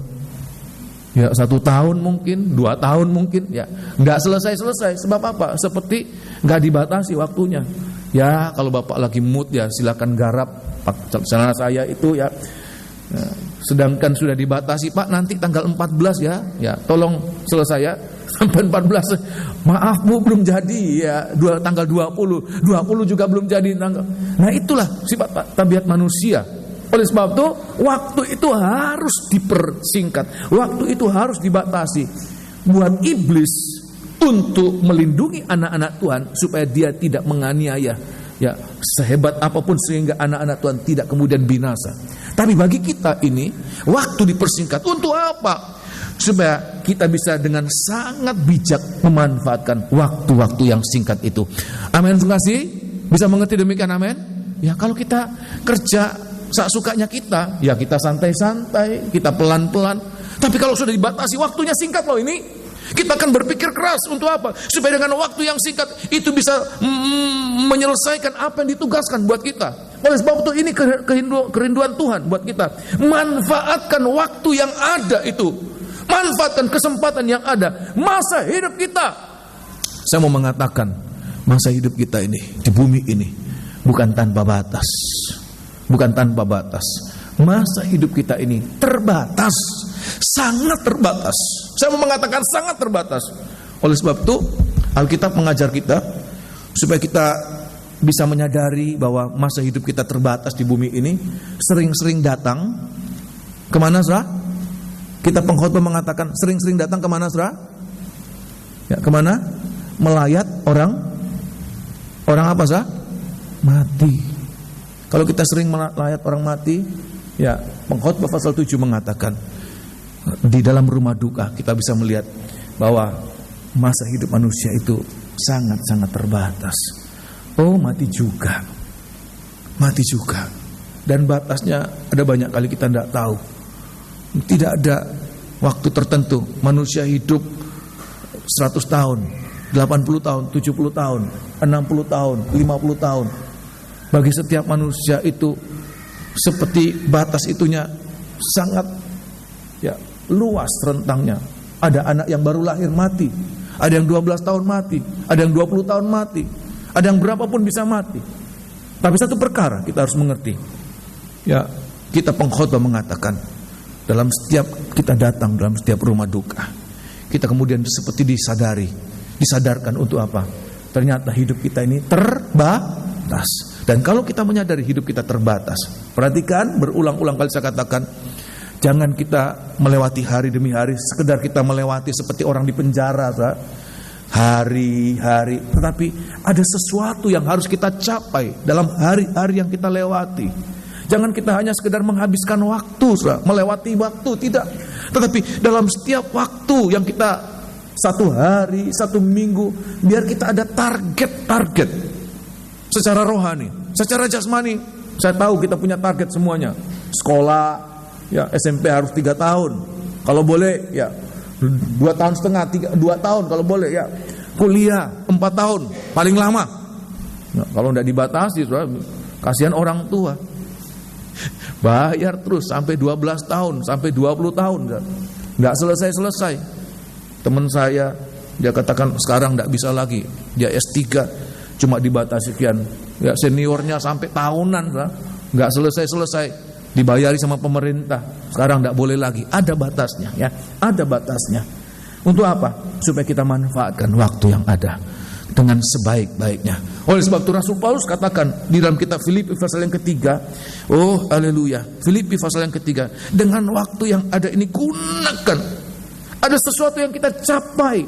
Ya 1 tahun mungkin, 2 tahun mungkin, ya nggak selesai. Sebab apa? Seperti nggak dibatasi waktunya. Ya kalau Bapak lagi mood ya silakan garap. Salah saya itu ya. Sedangkan sudah dibatasi, Pak nanti tanggal 14 ya tolong selesai ya. Sampai 14, maaf Bu belum jadi ya, tanggal 20 juga belum jadi tanggal. Nah itulah sifat tabiat manusia. Oleh sebab itu waktu itu harus dipersingkat, waktu itu harus dibatasi buat iblis untuk melindungi anak-anak Tuhan supaya dia tidak menganiaya ya sehebat apapun sehingga anak-anak Tuhan tidak kemudian binasa. Tapi bagi kita ini waktu dipersingkat untuk apa? Supaya kita bisa dengan sangat bijak memanfaatkan waktu-waktu yang singkat itu. Amin. Terima kasih. Bisa mengerti demikian, amin. Ya kalau kita kerja sukanya kita, ya kita santai-santai, kita pelan-pelan. Tapi kalau sudah dibatasi waktunya singkat loh ini, kita akan berpikir keras untuk apa? Supaya dengan waktu yang singkat itu bisa menyelesaikan apa yang ditugaskan buat kita. Oleh sebab itu ini kerinduan Tuhan buat kita. Manfaatkan waktu yang ada itu. Manfaatkan kesempatan yang ada. Masa hidup kita, saya mau mengatakan, masa hidup kita ini di bumi ini bukan tanpa batas. Bukan tanpa batas. Masa hidup kita ini terbatas, sangat terbatas. Saya mau mengatakan sangat terbatas. Oleh sebab itu Alkitab mengajar kita supaya kita bisa menyadari bahwa masa hidup kita terbatas di bumi ini. Sering-sering datang kemana Saudara? Kita pengkhotbah mengatakan sering-sering datang kemana Saudara? Ya, kemana? Melayat orang apa Saudara? Mati. Kalau kita sering melayat orang mati, ya pengkhotbah pasal 7 mengatakan di dalam rumah duka kita bisa melihat bahwa masa hidup manusia itu sangat-sangat terbatas. Oh, mati juga. Dan batasnya ada banyak kali kita tidak tahu. Tidak ada waktu tertentu. Manusia hidup 100 tahun, 80 tahun, 70 tahun, 60 tahun, 50 tahun. Bagi setiap manusia itu seperti batas itunya sangat ya luas rentangnya. Ada anak yang baru lahir mati, ada yang 12 tahun mati, ada yang 20 tahun mati, ada yang berapapun bisa mati. Tapi satu perkara kita harus mengerti. Ya, kita pengkhotbah mengatakan dalam setiap kita datang dalam setiap rumah duka, kita kemudian seperti disadarkan untuk apa? Ternyata hidup kita ini terbatas. Dan kalau kita menyadari hidup kita terbatas, perhatikan berulang-ulang kali saya katakan, jangan kita melewati hari demi hari, sekedar kita melewati seperti orang di penjara, hari-hari. Tetapi ada sesuatu yang harus kita capai dalam hari-hari yang kita lewati. Jangan kita hanya sekedar menghabiskan waktu, melewati waktu, tidak. Tetapi dalam setiap waktu yang kita, 1 hari, 1 minggu, biar kita ada target secara rohani, secara jasmani. Saya tahu kita punya target semuanya. Sekolah, ya SMP harus 3 tahun. Kalau boleh ya 2 tahun setengah, 2 tahun kalau boleh ya. Kuliah 4 tahun paling lama. Nah, kalau tidak dibatasi, kasihan orang tua. Bayar terus sampai 12 tahun, sampai 20 tahun, nggak selesai. Teman saya, dia katakan sekarang nggak bisa lagi, dia S3 cuma dibatasi sekian, ya seniornya sampai tahunan, nggak selesai, dibayari sama pemerintah. Sekarang nggak boleh lagi, ada batasnya, ya, ada batasnya. Untuk apa? Supaya kita manfaatkan waktu yang ada dengan sebaik-baiknya. Oleh sebab itu Rasul Paulus katakan di dalam kitab Filipi pasal yang ketiga, oh haleluya, Filipi pasal yang ketiga, dengan waktu yang ada ini gunakan. Ada sesuatu yang kita capai.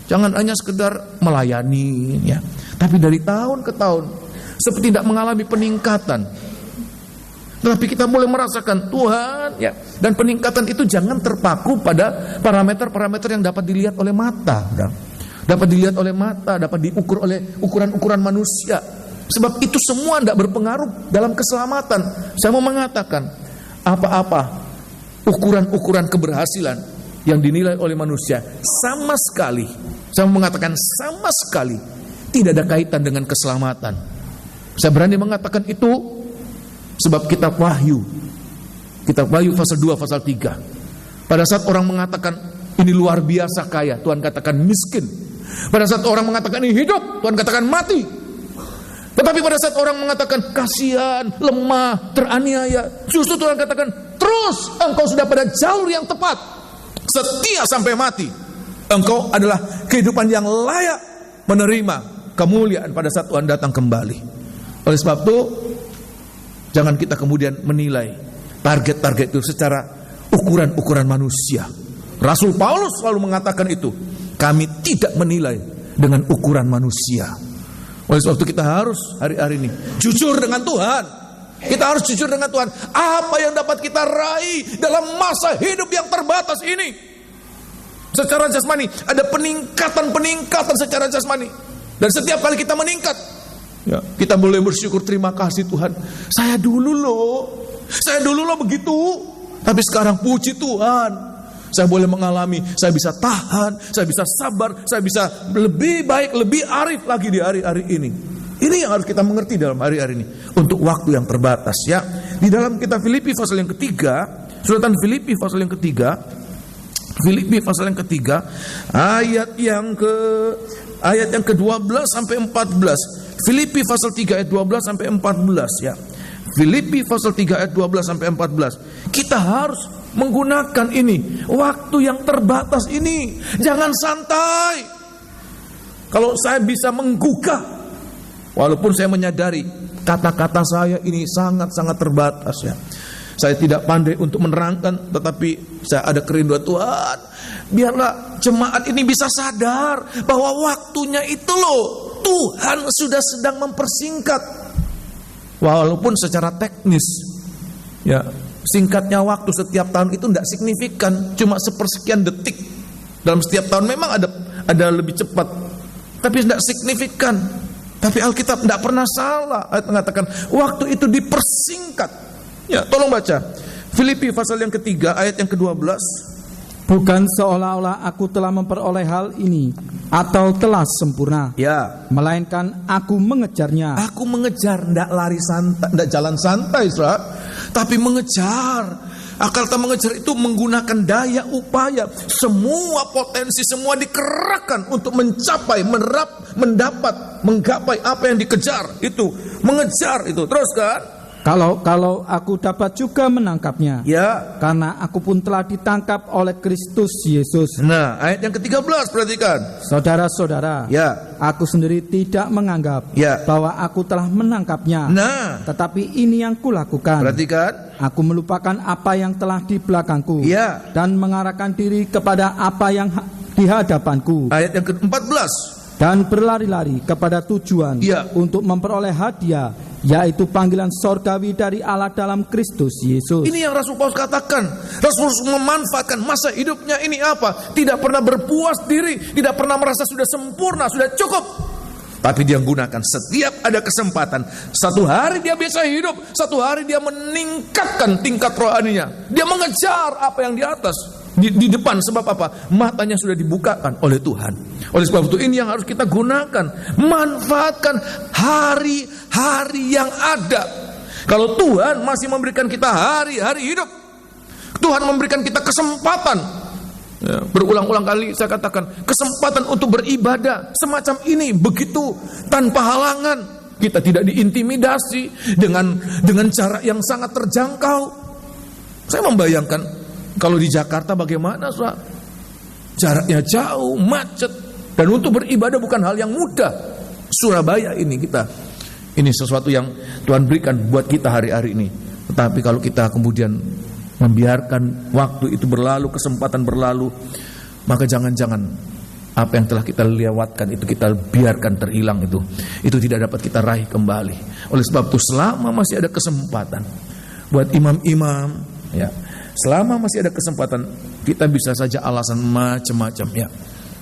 Jangan hanya sekedar melayani, ya, tapi dari tahun ke tahun seperti tidak mengalami peningkatan. Tetapi kita boleh merasakan Tuhan, ya, dan peningkatan itu jangan terpaku pada parameter-parameter yang dapat dilihat oleh mata, dapat dilihat oleh mata, dapat diukur oleh ukuran-ukuran manusia. Sebab itu semua tidak berpengaruh dalam keselamatan. Saya mau mengatakan, apa-apa ukuran-ukuran keberhasilan yang dinilai oleh manusia sama sekali, saya mau mengatakan sama sekali tidak ada kaitan dengan keselamatan. Saya berani mengatakan itu sebab kitab Wahyu pasal 2 pasal 3. Pada saat orang mengatakan ini luar biasa kaya, Tuhan katakan miskin. Pada saat orang mengatakan ini hidup, Tuhan katakan mati. Tetapi pada saat orang mengatakan kasihan, lemah, teraniaya, justru Tuhan katakan terus engkau sudah pada jalur yang tepat, setia sampai mati. Engkau adalah kehidupan yang layak menerima kemuliaan pada saat Tuhan datang kembali. Oleh sebab itu, jangan kita kemudian menilai target-target itu secara ukuran-ukuran manusia. Rasul Paulus selalu mengatakan itu. Kami tidak menilai dengan ukuran manusia. Oleh sebab itu kita harus hari-hari ini jujur dengan Tuhan. Kita harus jujur dengan Tuhan. Apa yang dapat kita raih dalam masa hidup yang terbatas ini? Secara jasmani ada peningkatan secara jasmani. Dan setiap kali kita meningkat, ya, kita boleh bersyukur, terima kasih Tuhan. Saya dulu loh begitu. Tapi sekarang puji Tuhan, saya boleh mengalami, saya bisa tahan, saya bisa sabar, saya bisa lebih baik, lebih arif lagi di hari-hari ini. Ini yang harus kita mengerti dalam hari-hari ini. Untuk waktu yang terbatas, ya. Di dalam kitab Filipi pasal yang ketiga, suratan Filipi pasal yang ketiga, ayat yang ke-12 sampai 14. Filipi pasal 3 ayat 12 sampai 14, ya. Filipi pasal 3 ayat 12 sampai 14. Kita harus menggunakan ini, waktu yang terbatas ini. Jangan santai. Kalau saya bisa menggugah, walaupun saya menyadari kata-kata saya ini sangat-sangat terbatas, ya. Saya tidak pandai untuk menerangkan, tetapi saya ada kerinduan Tuhan. Biarlah jemaat ini bisa sadar bahwa waktunya itu loh, Tuhan sudah sedang mempersingkat. Walaupun secara teknis, ya, singkatnya waktu setiap tahun itu tidak signifikan, cuma sepersekian detik. Dalam setiap tahun memang ada lebih cepat, tapi tidak signifikan. Tapi Alkitab tidak pernah salah. Ayat mengatakan waktu itu dipersingkat. Ya, tolong baca Filipi pasal yang ketiga ayat yang ke-12. Bukan seolah-olah aku telah memperoleh hal ini atau telah sempurna, ya, melainkan aku mengejarnya. Aku mengejar, tidak lari santai, tidak jalan santai, saudara, tapi mengejar. Akal tak mengejar itu menggunakan daya upaya. Semua potensi, semua dikerahkan untuk mencapai, menggapai apa yang dikejar. Itu mengejar itu. Terus kan? Kalau aku dapat juga menangkapnya, ya, karena aku pun telah ditangkap oleh Kristus Yesus. Nah, ayat yang ke-13 perhatikan. Saudara-saudara, ya, aku sendiri tidak menganggap, ya, bahwa aku telah menangkapnya. Nah, tetapi ini yang kulakukan. Perhatikan. Aku melupakan apa yang telah di belakangku, ya, dan mengarahkan diri kepada apa yang di hadapanku. Ayat yang ke-14. Dan berlari-lari kepada tujuan, ya, untuk memperoleh hadiah, yaitu panggilan sorgawi dari Allah dalam Kristus Yesus. Ini yang Rasul Paulus katakan. Rasul memanfaatkan masa hidupnya ini apa? Tidak pernah berpuas diri, tidak pernah merasa sudah sempurna, sudah cukup. Tapi dia gunakan setiap ada kesempatan. Satu hari dia bisa hidup, satu hari dia meningkatkan tingkat rohaninya. Dia mengejar apa yang di atas, di depan. Sebab apa? Matanya sudah dibukakan oleh Tuhan. Oleh sebab itu ini yang harus kita gunakan. Manfaatkan hari-hari yang ada. Kalau Tuhan masih memberikan kita hari-hari hidup, Tuhan memberikan kita kesempatan, ya, berulang-ulang kali saya katakan, kesempatan untuk beribadah semacam ini, begitu tanpa halangan. Kita tidak diintimidasi dengan cara yang sangat terjangkau. Saya membayangkan kalau di Jakarta bagaimana, Saudara? Jaraknya jauh, macet, dan untuk beribadah bukan hal yang mudah. Surabaya ini ini sesuatu yang Tuhan berikan buat kita hari-hari ini. Tetapi kalau kita kemudian membiarkan waktu itu berlalu, kesempatan berlalu, maka jangan-jangan apa yang telah kita lewatkan itu kita biarkan terhilang, itu tidak dapat kita raih kembali. Oleh sebab itu selama masih ada kesempatan buat imam-imam, ya, selama masih ada kesempatan, kita bisa saja alasan macam-macam, ya.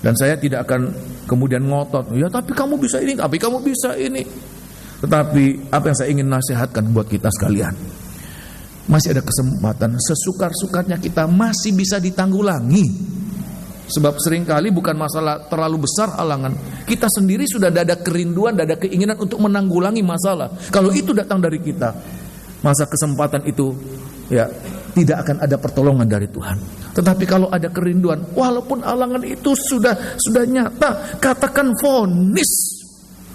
Dan saya tidak akan kemudian ngotot, ya tapi kamu bisa ini, tapi kamu bisa ini. Tetapi apa yang saya ingin nasihatkan buat kita sekalian, masih ada kesempatan, sesukar-sukarnya kita masih bisa ditanggulangi. Sebab seringkali bukan masalah terlalu besar halangan, kita sendiri sudah ada kerinduan, ada keinginan untuk menanggulangi masalah. Kalau itu datang dari kita, masa kesempatan itu ya tidak akan ada pertolongan dari Tuhan. Tetapi kalau ada kerinduan, walaupun halangan itu sudah nyata, katakan vonis,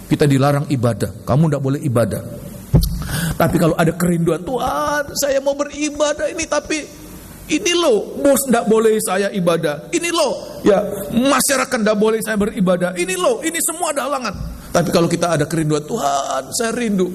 kita dilarang ibadah, kamu tidak boleh ibadah. Tapi kalau ada kerinduan, Tuhan saya mau beribadah ini, tapi ini loh bos tidak boleh saya ibadah, ini loh ya masyarakat tidak boleh saya beribadah, ini loh, ini semua ada halangan. Tapi kalau kita ada kerinduan, Tuhan saya rindu,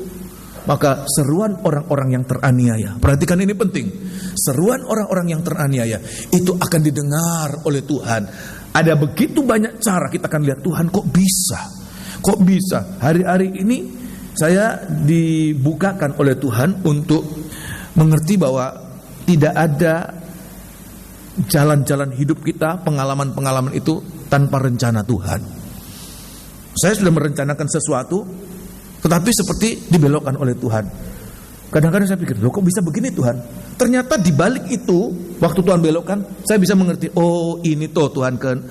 maka seruan orang-orang yang teraniaya, perhatikan ini penting, seruan orang-orang yang teraniaya itu akan didengar oleh Tuhan. Ada begitu banyak cara kita akan lihat, Tuhan kok bisa. Hari-hari ini saya dibukakan oleh Tuhan untuk mengerti bahwa tidak ada jalan-jalan hidup kita, pengalaman-pengalaman itu tanpa rencana Tuhan. Saya sudah merencanakan sesuatu, tetapi seperti dibelokkan oleh Tuhan. Kadang-kadang saya pikir, loh kok bisa begini Tuhan? Ternyata di balik itu, waktu Tuhan belokkan, saya bisa mengerti, oh ini toh Tuhan kan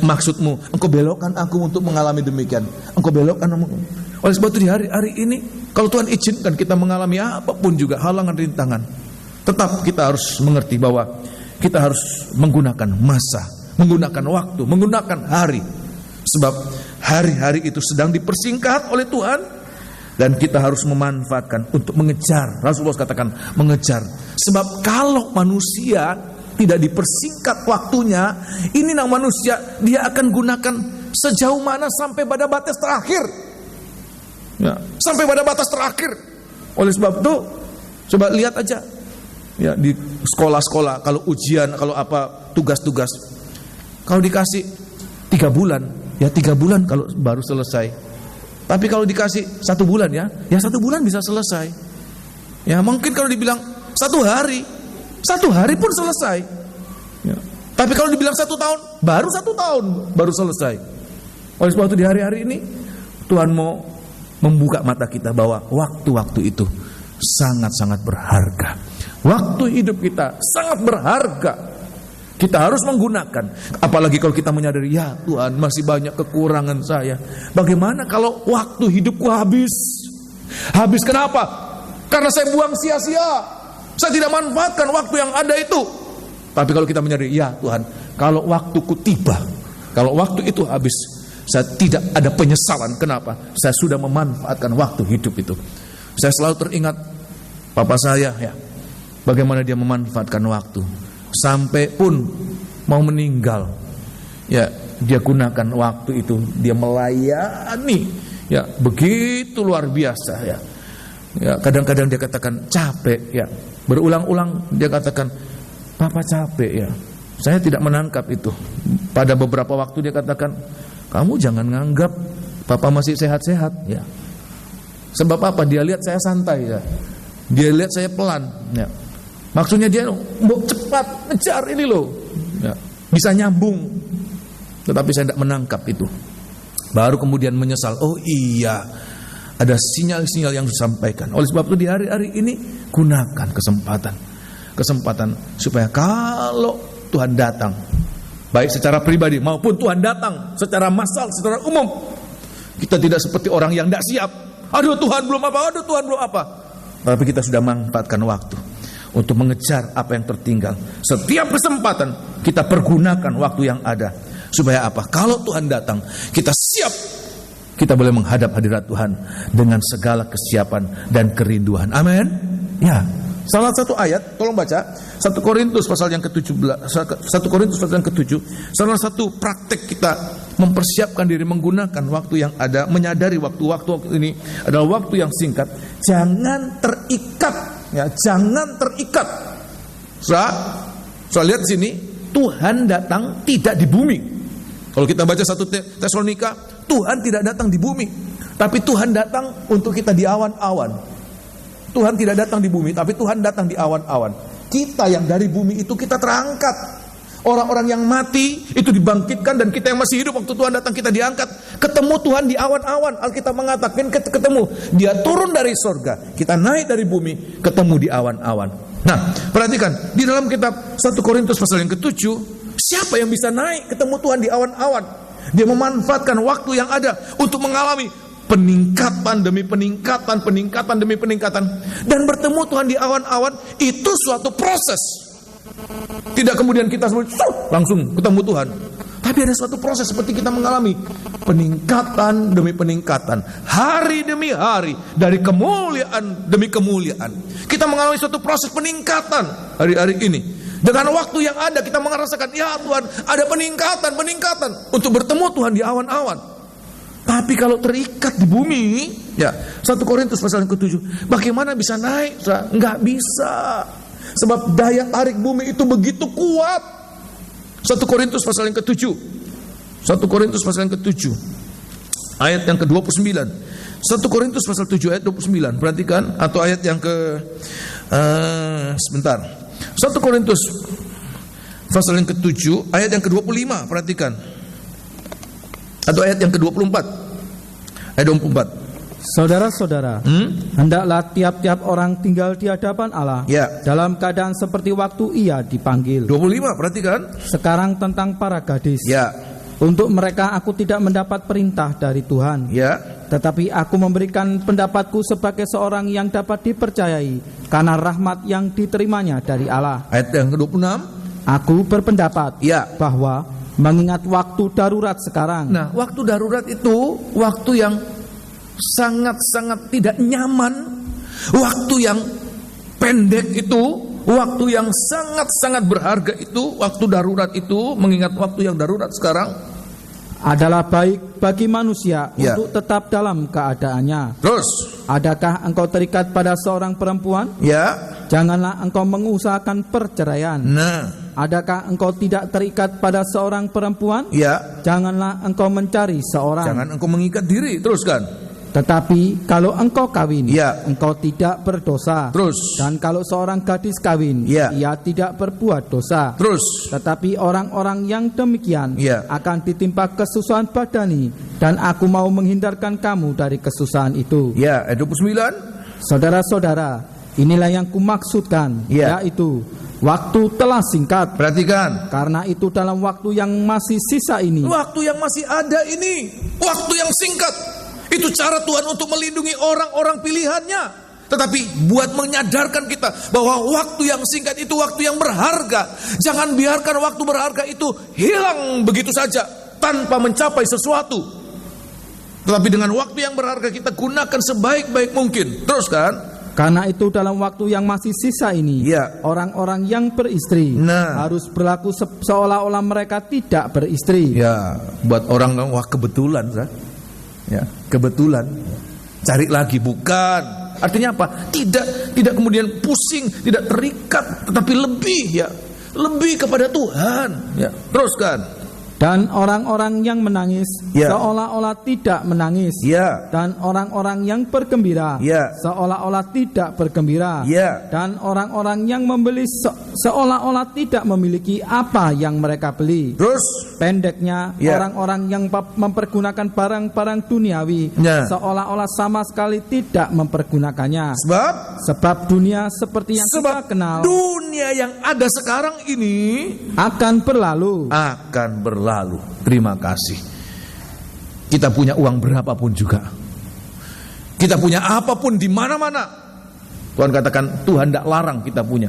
maksudmu, Engkau belokkan aku untuk mengalami demikian. Engkau belokkan aku. Oleh sebab itu di hari-hari ini, kalau Tuhan izinkan kita mengalami apapun juga, halangan, rintangan, tetap kita harus mengerti bahwa kita harus menggunakan masa, menggunakan waktu, menggunakan hari. Sebab hari-hari itu sedang dipersingkat oleh Tuhan, dan kita harus memanfaatkan untuk mengejar. Rasulullah katakan mengejar. Sebab kalau manusia tidak dipersingkat waktunya, ini manusia dia akan gunakan sejauh mana sampai pada batas terakhir. Ya, sampai pada batas terakhir. Oleh sebab itu, coba lihat aja ya di sekolah-sekolah, kalau ujian, kalau apa tugas-tugas, kalau dikasih 3 bulan, ya 3 bulan kalau baru selesai. Tapi kalau dikasih 1 bulan ya 1 bulan bisa selesai. Ya mungkin kalau dibilang 1 hari pun selesai. Ya. Tapi kalau dibilang 1 tahun, baru 1 tahun baru selesai. Oleh sebab itu di hari-hari ini Tuhan mau membuka mata kita bahwa waktu-waktu itu sangat-sangat berharga. Waktu hidup kita sangat berharga. Kita harus menggunakan. Apalagi kalau kita menyadari, ya Tuhan masih banyak kekurangan saya. Bagaimana kalau waktu hidupku habis? Habis kenapa? Karena saya buang sia-sia. Saya tidak manfaatkan waktu yang ada itu. Tapi kalau kita menyadari, ya Tuhan, kalau waktuku tiba, kalau waktu itu habis, saya tidak ada penyesalan. Kenapa? Saya sudah memanfaatkan waktu hidup itu. Saya selalu teringat papa saya ya, bagaimana dia memanfaatkan waktu. Sampai pun mau meninggal, ya dia gunakan waktu itu, dia melayani, ya begitu luar biasa ya. Ya kadang-kadang dia katakan capek, ya berulang-ulang dia katakan, Papa capek ya. Saya tidak menangkap itu. Pada beberapa waktu dia katakan, kamu jangan nganggap Papa masih sehat-sehat, ya. Sebab apa? Dia lihat saya santai, ya. Dia lihat saya pelan, ya. Maksudnya dia mau cepat ngejar ini loh, ya, bisa nyambung. Tetapi saya tidak menangkap itu. Baru kemudian menyesal. Oh iya, ada sinyal-sinyal yang disampaikan. Oleh sebab itu di hari-hari ini gunakan kesempatan supaya kalau Tuhan datang, baik secara pribadi maupun Tuhan datang secara massal, secara umum, kita tidak seperti orang yang tidak siap. Aduh Tuhan belum apa. Tapi kita sudah manfaatkan waktu untuk mengejar apa yang tertinggal. Setiap kesempatan kita pergunakan waktu yang ada. Supaya apa? Kalau Tuhan datang, kita siap. Kita boleh menghadap hadirat Tuhan dengan segala kesiapan dan kerinduan. Amin. Ya. Salah satu ayat, tolong baca 1 Korintus pasal yang ke-17, 1 Korintus pasal yang ke-7. Salah satu praktek kita mempersiapkan diri menggunakan waktu yang ada, menyadari waktu-waktu ini adalah waktu yang singkat. Jangan terikat, ya, jangan terikat. Saya lihat di sini, Tuhan datang tidak di bumi. Kalau kita baca 1 Tesalonika, Tuhan tidak datang di bumi, tapi Tuhan datang untuk kita di awan-awan. Tuhan tidak datang di bumi, tapi Tuhan datang di awan-awan. Kita yang dari bumi itu kita terangkat. Orang-orang yang mati itu dibangkitkan, dan kita yang masih hidup waktu Tuhan datang kita diangkat. Ketemu Tuhan di awan-awan. Alkitab mengatakan ketemu. Dia turun dari sorga, kita naik dari bumi, ketemu di awan-awan. Nah, perhatikan di dalam kitab 1 Korintus pasal yang ke-7, Siapa yang bisa naik ketemu Tuhan di awan-awan? Dia memanfaatkan waktu yang ada untuk mengalami peningkatan demi peningkatan, peningkatan demi peningkatan. Dan bertemu Tuhan di awan-awan itu suatu proses. Tidak kemudian kita langsung ketemu Tuhan. Tapi ada suatu proses seperti kita mengalami peningkatan demi peningkatan, hari demi hari, dari kemuliaan demi kemuliaan. Kita mengalami suatu proses peningkatan hari-hari ini. Dengan waktu yang ada kita merasakan, ya Tuhan, ada peningkatan untuk bertemu Tuhan di awan-awan. Tapi kalau terikat di bumi, ya 1 Korintus pasal yang ke-7, bagaimana bisa naik? Enggak bisa. Sebab daya tarik bumi itu begitu kuat. 1 Korintus pasal yang ke-7. 1 Korintus pasal yang ke-7. Ayat yang ke-29. 1 Korintus pasal 7 ayat 29. Perhatikan, atau ayat yang sebentar. 1 Korintus pasal yang ke-7 ayat yang ke-25. Perhatikan. Atau ayat yang ke-24. Ayat 24. Saudara-saudara, hendaklah tiap-tiap orang tinggal di hadapan Allah, ya, dalam keadaan seperti waktu ia dipanggil. 25, perhatikan. Sekarang tentang para gadis. Ya. Untuk mereka aku tidak mendapat perintah dari Tuhan. Ya. Tetapi aku memberikan pendapatku sebagai seorang yang dapat dipercayai karena rahmat yang diterimanya dari Allah. Ayat yang ke-26. Aku berpendapat, ya, bahwa mengingat waktu darurat sekarang. Nah, waktu darurat itu waktu yang sangat-sangat tidak nyaman, waktu yang pendek itu, waktu yang sangat-sangat berharga itu, waktu darurat itu, mengingat waktu yang darurat sekarang adalah baik bagi manusia, ya, untuk tetap dalam keadaannya. Terus, adakah engkau terikat pada seorang perempuan? Ya. Janganlah engkau mengusahakan perceraian. Nah, adakah engkau tidak terikat pada seorang perempuan? Ya. Janganlah engkau mencari seorang. Jangan engkau mengikat diri. Teruskan. Tetapi kalau engkau kawin, ya, engkau tidak berdosa. Terus. Dan kalau seorang gadis kawin, ya, ia tidak berbuat dosa. Terus. Tetapi orang-orang yang demikian, ya, akan ditimpa kesusahan badani, dan aku mau menghindarkan kamu dari kesusahan itu. Ya, ayat 29. Saudara-saudara, inilah yang kumaksudkan, ya, yaitu waktu telah singkat. Perhatikan. Karena itu dalam waktu yang masih sisa ini, waktu yang masih ada ini, waktu yang singkat, itu cara Tuhan untuk melindungi orang-orang pilihannya. Tetapi buat menyadarkan kita bahwa waktu yang singkat itu waktu yang berharga. Jangan biarkan waktu berharga itu hilang begitu saja tanpa mencapai sesuatu. Tetapi dengan waktu yang berharga kita gunakan sebaik-baik mungkin. Terus kan? Karena itu dalam waktu yang masih sisa ini, ya, orang-orang yang beristri harus berlaku seolah-olah mereka tidak beristri. Ya, buat orang wah kebetulan, ya, kebetulan. Cari lagi, bukan. Artinya apa? Tidak kemudian pusing, tidak terikat, tetapi lebih, ya, lebih kepada Tuhan. Ya, teruskan. Dan orang-orang yang menangis, ya, seolah-olah tidak menangis. Ya. Dan orang-orang yang bergembira, ya, seolah-olah tidak bergembira. Ya. Dan orang-orang yang membeli seolah-olah tidak memiliki apa yang mereka beli. Terus, pendeknya, ya, orang-orang yang mempergunakan barang-barang duniawi, ya, seolah-olah sama sekali tidak mempergunakannya. Sebab dunia seperti yang kita kenal, dunia yang ada sekarang ini akan berlalu. Terima kasih. Kita punya uang berapapun juga, kita punya apapun di mana-mana, Tuhan katakan, Tuhan tidak larang kita punya.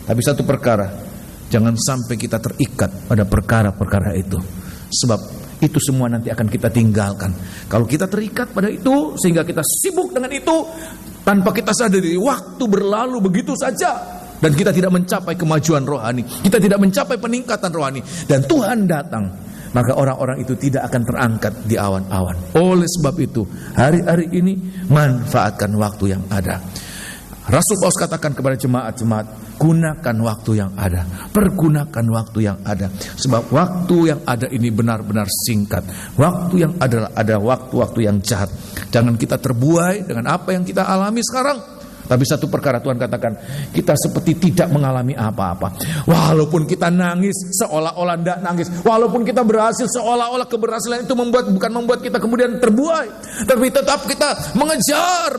Tapi satu perkara, jangan sampai kita terikat pada perkara-perkara itu. Sebab itu semua nanti akan kita tinggalkan. Kalau kita terikat pada itu sehingga kita sibuk dengan itu, tanpa kita sadari waktu berlalu begitu saja. Dan kita tidak mencapai kemajuan rohani, kita tidak mencapai peningkatan rohani. Dan Tuhan datang, maka orang-orang itu tidak akan terangkat di awan-awan. Oleh sebab itu, hari-hari ini manfaatkan waktu yang ada. Rasul Paulus katakan kepada jemaat-jemaat, gunakan waktu yang ada, pergunakan waktu yang ada. Sebab waktu yang ada ini benar-benar singkat. Waktu yang ada waktu-waktu yang jahat. Jangan kita terbuai dengan apa yang kita alami sekarang. Tapi satu perkara Tuhan katakan, kita seperti tidak mengalami apa-apa. Walaupun kita nangis, seolah-olah tidak nangis. Walaupun kita berhasil, seolah-olah keberhasilan itu bukan membuat kita kemudian terbuai. Tapi tetap kita mengejar.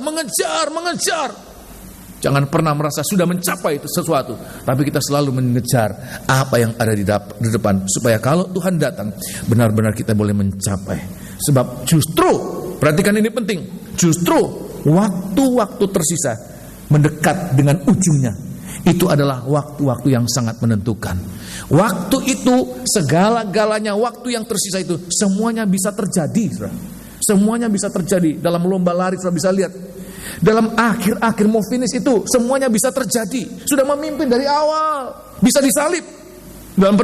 Jangan pernah merasa sudah mencapai sesuatu, tapi kita selalu mengejar apa yang ada di depan, supaya kalau Tuhan datang, benar-benar kita boleh mencapai. Sebab justru, perhatikan ini penting, justru waktu-waktu tersisa mendekat dengan ujungnya, itu adalah waktu-waktu yang sangat menentukan. Waktu itu, segala-galanya waktu yang tersisa itu, semuanya bisa terjadi. Semuanya bisa terjadi. Dalam lomba lari, saudara bisa lihat, dalam akhir-akhir mau finish itu semuanya bisa terjadi. Sudah memimpin dari awal, bisa disalib. Dalam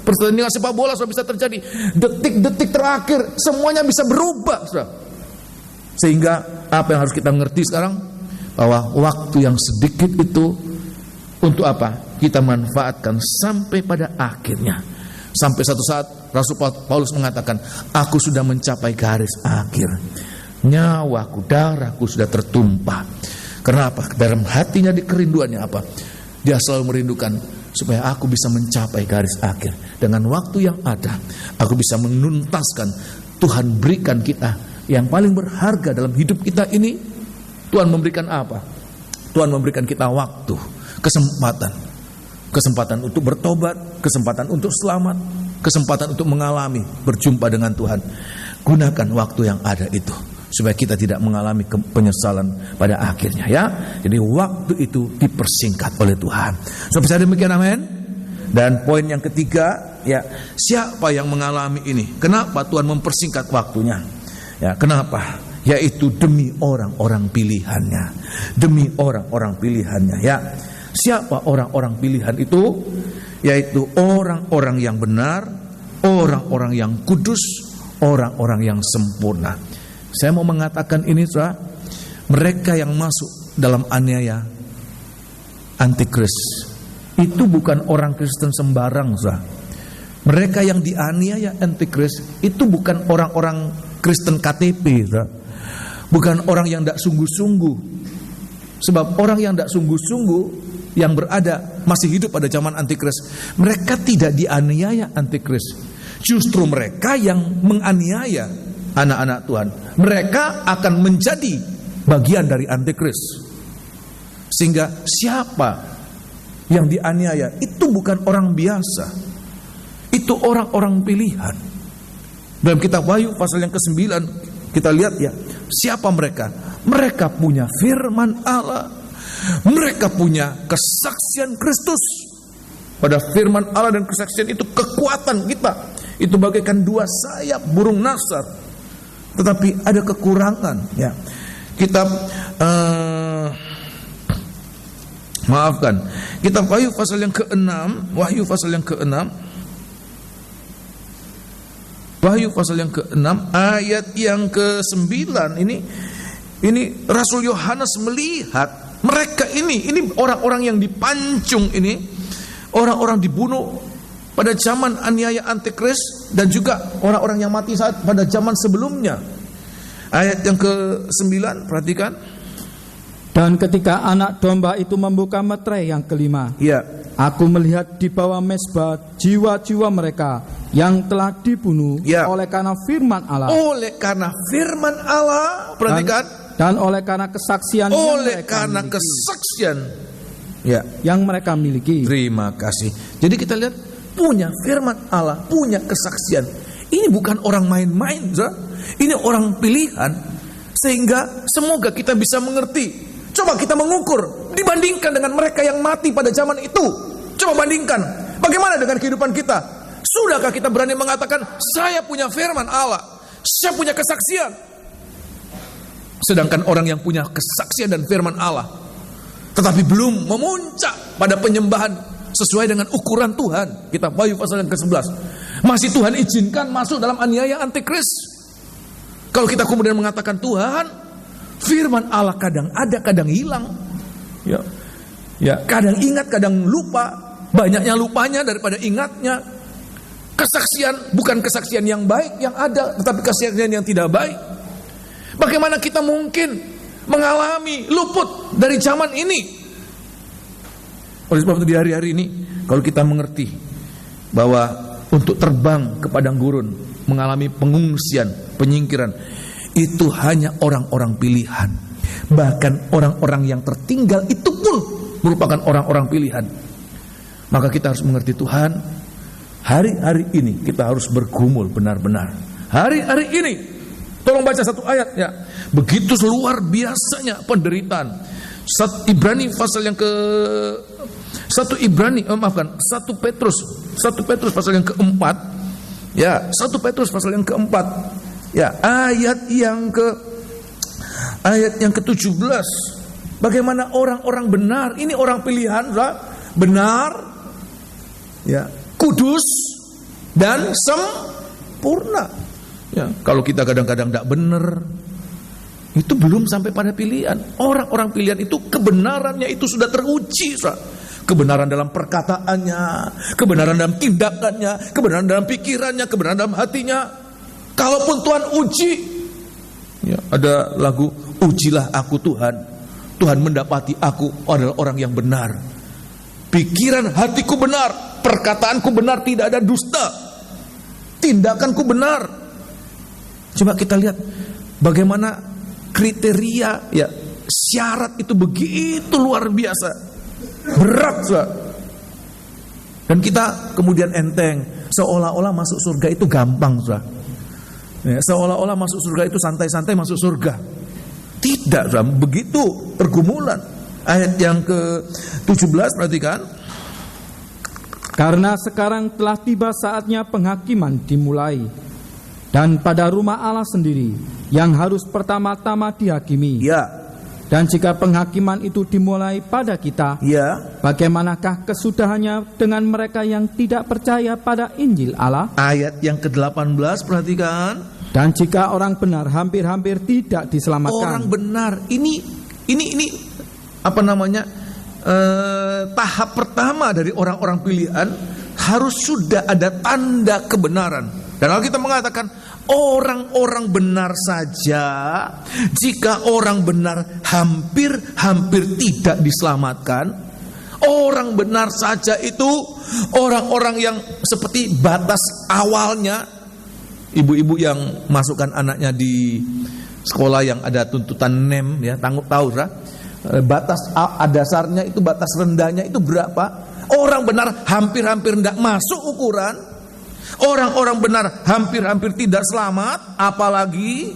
pertandingan sepak bola sudah bisa terjadi. Detik-detik terakhir semuanya bisa berubah, saudara. Sehingga apa yang harus kita mengerti sekarang, bahwa waktu yang sedikit itu untuk apa? Kita manfaatkan sampai pada akhirnya. Sampai satu saat Rasul Paulus mengatakan, aku sudah mencapai garis akhir. Nyawaku, darahku sudah tertumpah. Kenapa? Dalam hatinya di kerinduannya apa? Dia selalu merindukan supaya aku bisa mencapai garis akhir. Dengan waktu yang ada, aku bisa menuntaskan. Tuhan berikan kita yang paling berharga dalam hidup kita ini. Tuhan memberikan apa? Tuhan memberikan kita waktu, kesempatan. Kesempatan untuk bertobat, kesempatan untuk selamat, kesempatan untuk mengalami berjumpa dengan Tuhan. Gunakan waktu yang ada itu supaya kita tidak mengalami penyesalan pada akhirnya, ya. Jadi waktu itu dipersingkat oleh Tuhan. Sampai saat demikian, amin. Dan poin yang ketiga, ya, siapa yang mengalami ini? Kenapa Tuhan mempersingkat waktunya? Ya, kenapa? Yaitu demi orang-orang pilihannya. Demi orang-orang pilihannya, ya. Siapa orang-orang pilihan itu? Yaitu orang-orang yang benar, orang-orang yang kudus, orang-orang yang sempurna. Saya mau mengatakan ini, saudara, mereka yang masuk dalam aniaya antikris itu bukan orang Kristen sembarang, saudara. Mereka yang dianiaya antikris itu bukan orang-orang Kristen KTP, saudara. Bukan orang yang tidak sungguh-sungguh. Sebab orang yang tidak sungguh-sungguh yang berada masih hidup pada zaman antikris, mereka tidak dianiaya antikris. Justru mereka yang menganiaya anak-anak Tuhan. Mereka akan menjadi bagian dari antikris. Sehingga siapa yang dianiaya itu bukan orang biasa, itu orang-orang pilihan. Dalam kitab Wahyu pasal yang ke-9 kita lihat, ya, siapa mereka? Mereka punya firman Allah. Mereka punya kesaksian Kristus. Pada firman Allah dan kesaksian itu kekuatan kita. Itu bagaikan dua sayap burung nasar. Tetapi ada kekurangan, ya. Kitab kitab Wahyu pasal yang ke-6, Wahyu pasal yang ke-6, Wahyu pasal yang ke-6 ayat yang ke-9 ini Rasul Yohanes melihat mereka ini orang-orang yang dipancung ini, orang-orang dibunuh pada zaman aniaya antikris, dan juga orang-orang yang mati pada zaman sebelumnya. Ayat yang ke-9, perhatikan. Dan ketika anak domba itu membuka meterai yang kelima, ya, aku melihat di bawah mezbah jiwa-jiwa mereka yang telah dibunuh, ya, oleh karena firman Allah. Oleh karena firman Allah, perhatikan. Dan oleh karena kesaksian yang mereka miliki. Terima kasih. Jadi kita lihat, punya firman Allah, punya kesaksian. Ini bukan orang main-main, ini orang pilihan. Sehingga semoga kita bisa mengerti. Coba kita mengukur, dibandingkan dengan mereka yang mati pada zaman itu. Coba bandingkan, bagaimana dengan kehidupan kita? Sudahkah kita berani mengatakan, saya punya firman Allah, saya punya kesaksian? Sedangkan orang yang punya kesaksian dan firman Allah, tetapi belum memuncak pada penyembahan sesuai dengan ukuran Tuhan. Kita Wahyu pasal yang ke-11, masih Tuhan izinkan masuk dalam aniaya antikris. Kalau kita kemudian mengatakan, Tuhan, firman Allah kadang ada, kadang hilang, ya, kadang ingat, kadang lupa. Banyaknya lupanya daripada ingatnya. Kesaksian bukan kesaksian yang baik yang ada, tetapi kesaksian yang tidak baik. Bagaimana kita mungkin mengalami luput dari zaman ini? Oleh sebab itu di hari-hari ini, kalau kita mengerti bahwa untuk terbang ke padang gurun, mengalami pengungsian, penyingkiran, itu hanya orang-orang pilihan. Bahkan orang-orang yang tertinggal itu merupakan orang-orang pilihan. Maka kita harus mengerti Tuhan, hari-hari ini kita harus bergumul benar-benar. Hari-hari ini, tolong baca satu ayat ya. Begitu luar biasanya penderitaan. 1 Petrus pasal yang keempat. Ya, 1 Petrus pasal yang keempat. Ya, ayat yang ke-17. Bagaimana orang-orang benar, ini orang pilihan, benar, ya, kudus dan sempurna. Ya, kalau kita kadang-kadang tidak benar, itu belum sampai pada pilihan. Orang-orang pilihan itu kebenarannya itu sudah teruji, kebenaran dalam perkataannya, kebenaran dalam tindakannya, kebenaran dalam pikirannya, kebenaran dalam hatinya. Kalaupun Tuhan uji, ya, ada lagu, ujilah aku Tuhan, Tuhan mendapati aku adalah orang yang benar. Pikiran hatiku benar, perkataanku benar, tidak ada dusta, tindakanku benar. Coba kita lihat bagaimana kriteria, ya, syarat itu begitu luar biasa, berat, dan kita kemudian enteng, seolah-olah masuk surga itu gampang, ya, seolah-olah masuk surga itu santai-santai masuk surga. Tidak, begitu pergumulan. Ayat yang ke-17, perhatikan. Karena sekarang telah tiba saatnya penghakiman dimulai, dan pada rumah Allah sendiri yang harus pertama-tama dihakimi. Ya. Dan jika penghakiman itu dimulai pada kita, ya, bagaimanakah kesudahannya dengan mereka yang tidak percaya pada Injil Allah? Ayat yang ke-18, perhatikan. Dan jika orang benar hampir-hampir tidak diselamatkan. Orang benar, ini apa namanya? Tahap pertama dari orang-orang pilihan harus sudah ada tanda kebenaran. Dan Alkitab mengatakan orang-orang benar saja, jika orang benar hampir-hampir tidak diselamatkan. Orang benar saja itu orang-orang yang seperti batas awalnya. Ibu-ibu yang masukkan anaknya di sekolah yang ada tuntutan NEM, ya, tahu, batas dasarnya itu, batas rendahnya itu berapa? Orang benar hampir-hampir tidak masuk ukuran. Orang-orang benar hampir-hampir tidak selamat. Apalagi,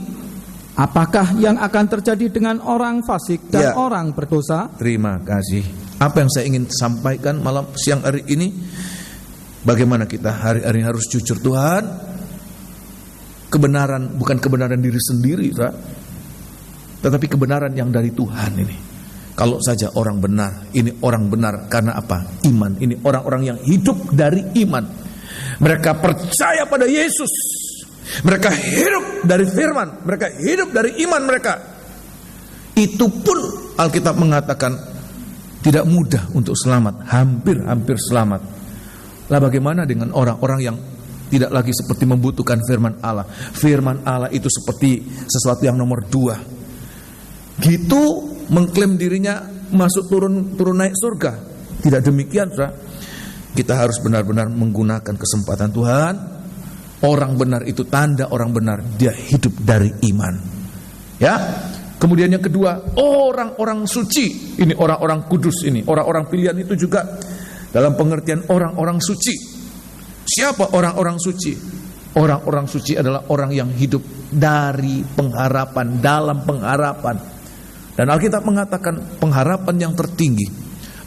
apakah yang akan terjadi dengan orang fasik dan orang berdosa? Terima kasih. Apa yang saya ingin sampaikan siang hari ini, bagaimana kita hari-hari harus jujur Tuhan. Kebenaran bukan kebenaran diri sendiri, tetapi kebenaran yang dari Tuhan ini. Kalau saja orang benar, ini orang benar karena apa? Iman. Ini orang-orang yang hidup dari iman. Mereka percaya pada Yesus. Mereka hidup dari firman. Mereka hidup dari iman mereka. Itu pun Alkitab mengatakan tidak mudah untuk selamat. Hampir-hampir selamat. Lah bagaimana dengan orang-orang yang tidak lagi seperti membutuhkan firman Allah. Firman Allah itu seperti sesuatu yang nomor 2. Gitu mengklaim dirinya masuk turun naik surga. Tidak demikian, kita harus benar-benar menggunakan kesempatan Tuhan. Orang benar itu tanda orang benar, dia hidup dari iman. Ya. Kemudian yang kedua, orang-orang suci. Ini orang-orang kudus ini, orang-orang pilihan itu juga dalam pengertian orang-orang suci. Siapa orang-orang suci? Orang-orang suci adalah orang yang hidup dari pengharapan, dalam pengharapan. Dan Alkitab mengatakan pengharapan yang tertinggi,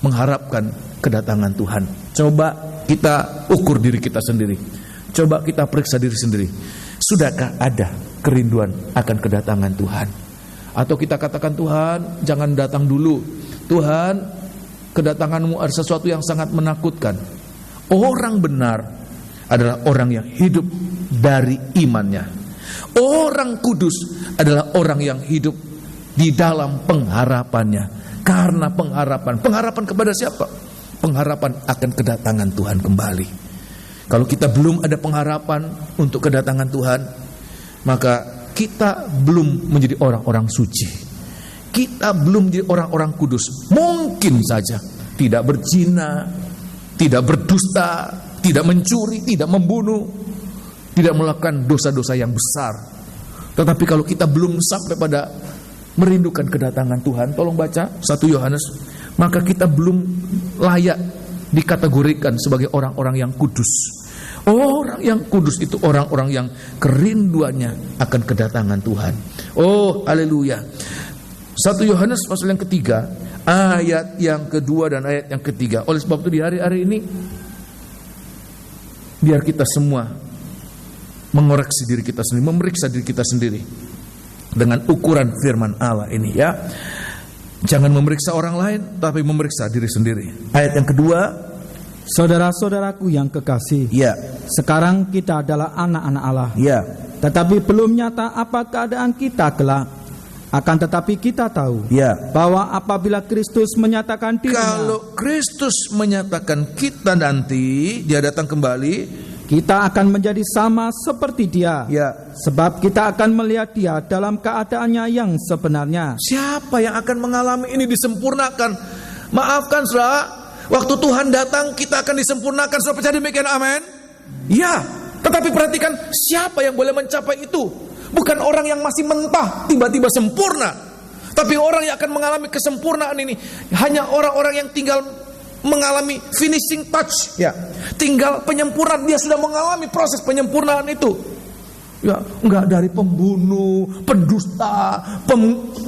mengharapkan kedatangan Tuhan. Coba kita ukur diri kita sendiri. Coba kita periksa diri sendiri. Sudahkah ada kerinduan akan kedatangan Tuhan? Atau kita katakan, Tuhan jangan datang dulu. Tuhan, kedatanganmu ada sesuatu yang sangat menakutkan. Orang benar adalah orang yang hidup dari imannya. Orang kudus adalah orang yang hidup di dalam pengharapannya. Karena pengharapan kepada siapa? Pengharapan akan kedatangan Tuhan kembali. Kalau kita belum ada pengharapan untuk kedatangan Tuhan, maka kita belum menjadi orang-orang suci. Kita belum menjadi orang-orang kudus. Mungkin saja tidak berzina, tidak berdusta, tidak mencuri, tidak membunuh, tidak melakukan dosa-dosa yang besar. Tetapi kalau kita belum sampai pada merindukan kedatangan Tuhan, tolong baca 1 Yohanes maka kita belum layak dikategorikan sebagai orang-orang yang kudus. Orang yang kudus itu orang-orang yang kerinduannya akan kedatangan Tuhan. Oh, haleluya. 1 Yohanes pasal yang ketiga, ayat yang kedua dan ayat yang ketiga. Oleh sebab itu di hari-hari ini, biar kita semua mengoreksi diri kita sendiri, memeriksa diri kita sendiri dengan ukuran firman Allah ini ya. Jangan memeriksa orang lain, tapi memeriksa diri sendiri. Ayat yang kedua, saudara-saudaraku yang kekasih, ya, sekarang kita adalah anak-anak Allah, ya, tetapi belum nyata apa keadaan kita kelak. Akan tetapi kita tahu, ya, bahwa apabila Kristus menyatakan dirinya, kalau Kristus menyatakan kita nanti dia datang kembali, kita akan menjadi sama seperti dia, ya, sebab kita akan melihat dia dalam keadaannya yang sebenarnya. Siapa yang akan mengalami ini disempurnakan? Maafkan saudara, waktu Tuhan datang kita akan disempurnakan. Saudara percaya demikian? Amin. Ya, tetapi perhatikan, siapa yang boleh mencapai itu? Bukan orang yang masih mentah tiba-tiba sempurna, tapi orang yang akan mengalami kesempurnaan ini hanya orang-orang yang tinggal mengalami finishing touch, ya, tinggal penyempurnaan. Dia sudah mengalami proses penyempurnaan itu, ya, enggak dari pembunuh, pendusta,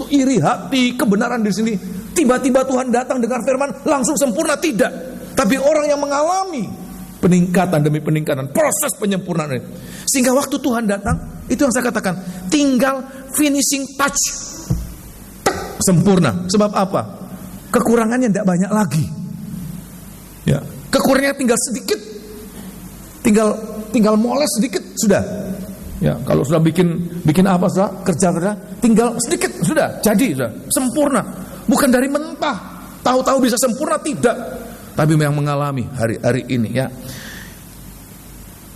iri hati, kebenaran di sini. Tiba-tiba Tuhan datang dengan firman langsung sempurna, tidak. Tapi orang yang mengalami peningkatan demi peningkatan, proses penyempurnaan ini. Sehingga waktu Tuhan datang, itu yang saya katakan, tinggal finishing touch, sempurna. Sebab apa? Kekurangannya tidak banyak lagi. Ya, kekurangannya tinggal sedikit, tinggal moles sedikit sudah. Ya, kalau sudah bikin apa sudah kerja, tinggal sedikit sudah jadi, sudah sempurna. Bukan dari mentah, tahu-tahu bisa sempurna, tidak. Tapi yang mengalami hari-hari ini ya.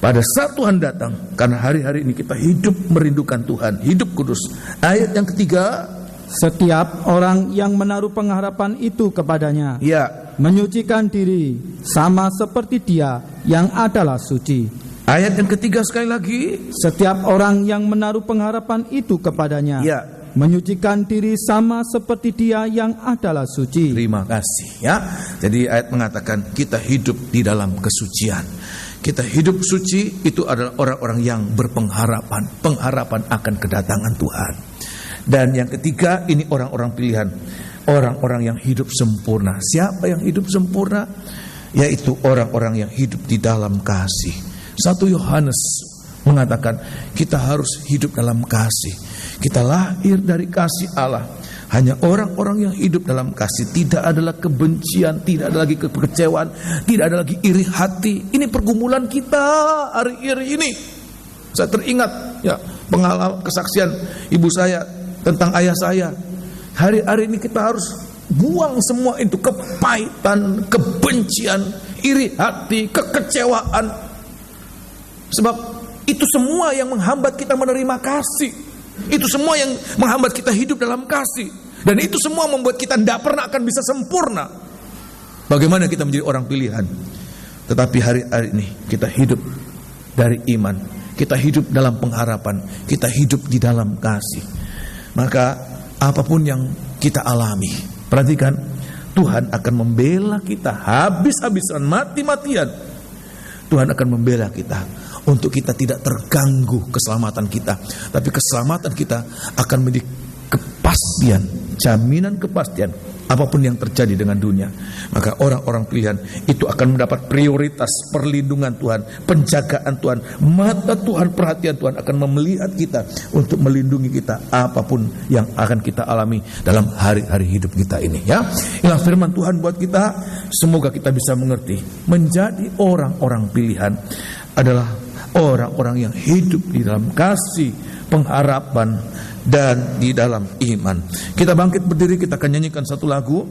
Pada saat Tuhan datang, karena hari-hari ini kita hidup merindukan Tuhan, hidup kudus. Ayat yang ketiga, setiap orang yang menaruh pengharapan itu kepadanya, ya, menyucikan diri sama seperti dia yang adalah suci. Ayat yang ketiga sekali lagi, setiap orang yang menaruh pengharapan itu kepadanya, ya, menyucikan diri sama seperti dia yang adalah suci. Terima kasih ya. Jadi ayat mengatakan kita hidup di dalam kesucian. Kita hidup suci itu adalah orang-orang yang berpengharapan, pengharapan akan kedatangan Tuhan. Dan yang ketiga ini orang-orang pilihan, orang-orang yang hidup sempurna. Siapa yang hidup sempurna? Yaitu orang-orang yang hidup di dalam kasih. 1 Yohanes mengatakan kita harus hidup dalam kasih. Kita lahir dari kasih Allah. Hanya orang-orang yang hidup dalam kasih, tidak adalah kebencian, tidak ada lagi kekecewaan, tidak ada lagi iri hati. Ini pergumulan kita hari-hari ini. Saya teringat ya pengalaman kesaksian ibu saya tentang ayah saya. Hari-hari ini kita harus buang semua itu, kepahitan, kebencian, iri hati, kekecewaan. Sebab itu semua yang menghambat kita menerima kasih. Itu semua yang menghambat kita hidup dalam kasih. Dan itu semua membuat kita tidak pernah akan bisa sempurna. Bagaimana kita menjadi orang pilihan? Tetapi hari-hari ini kita hidup dari iman, kita hidup dalam pengharapan, kita hidup di dalam kasih. Maka apapun yang kita alami, perhatikan, Tuhan akan membela kita habis-habisan, mati-matian. Tuhan akan membela kita untuk kita tidak terganggu keselamatan kita, tapi keselamatan kita akan menjadi kepastian, jaminan kepastian apapun yang terjadi dengan dunia. Maka orang-orang pilihan itu akan mendapat prioritas perlindungan Tuhan, penjagaan Tuhan, mata Tuhan, perhatian Tuhan akan melihat kita untuk melindungi kita apapun yang akan kita alami dalam hari-hari hidup kita ini ya. Inilah firman Tuhan buat kita. Semoga kita bisa mengerti, menjadi orang-orang pilihan adalah orang-orang yang hidup di dalam kasih, pengharapan, dan di dalam iman. Kita bangkit berdiri, kita akan nyanyikan satu lagu.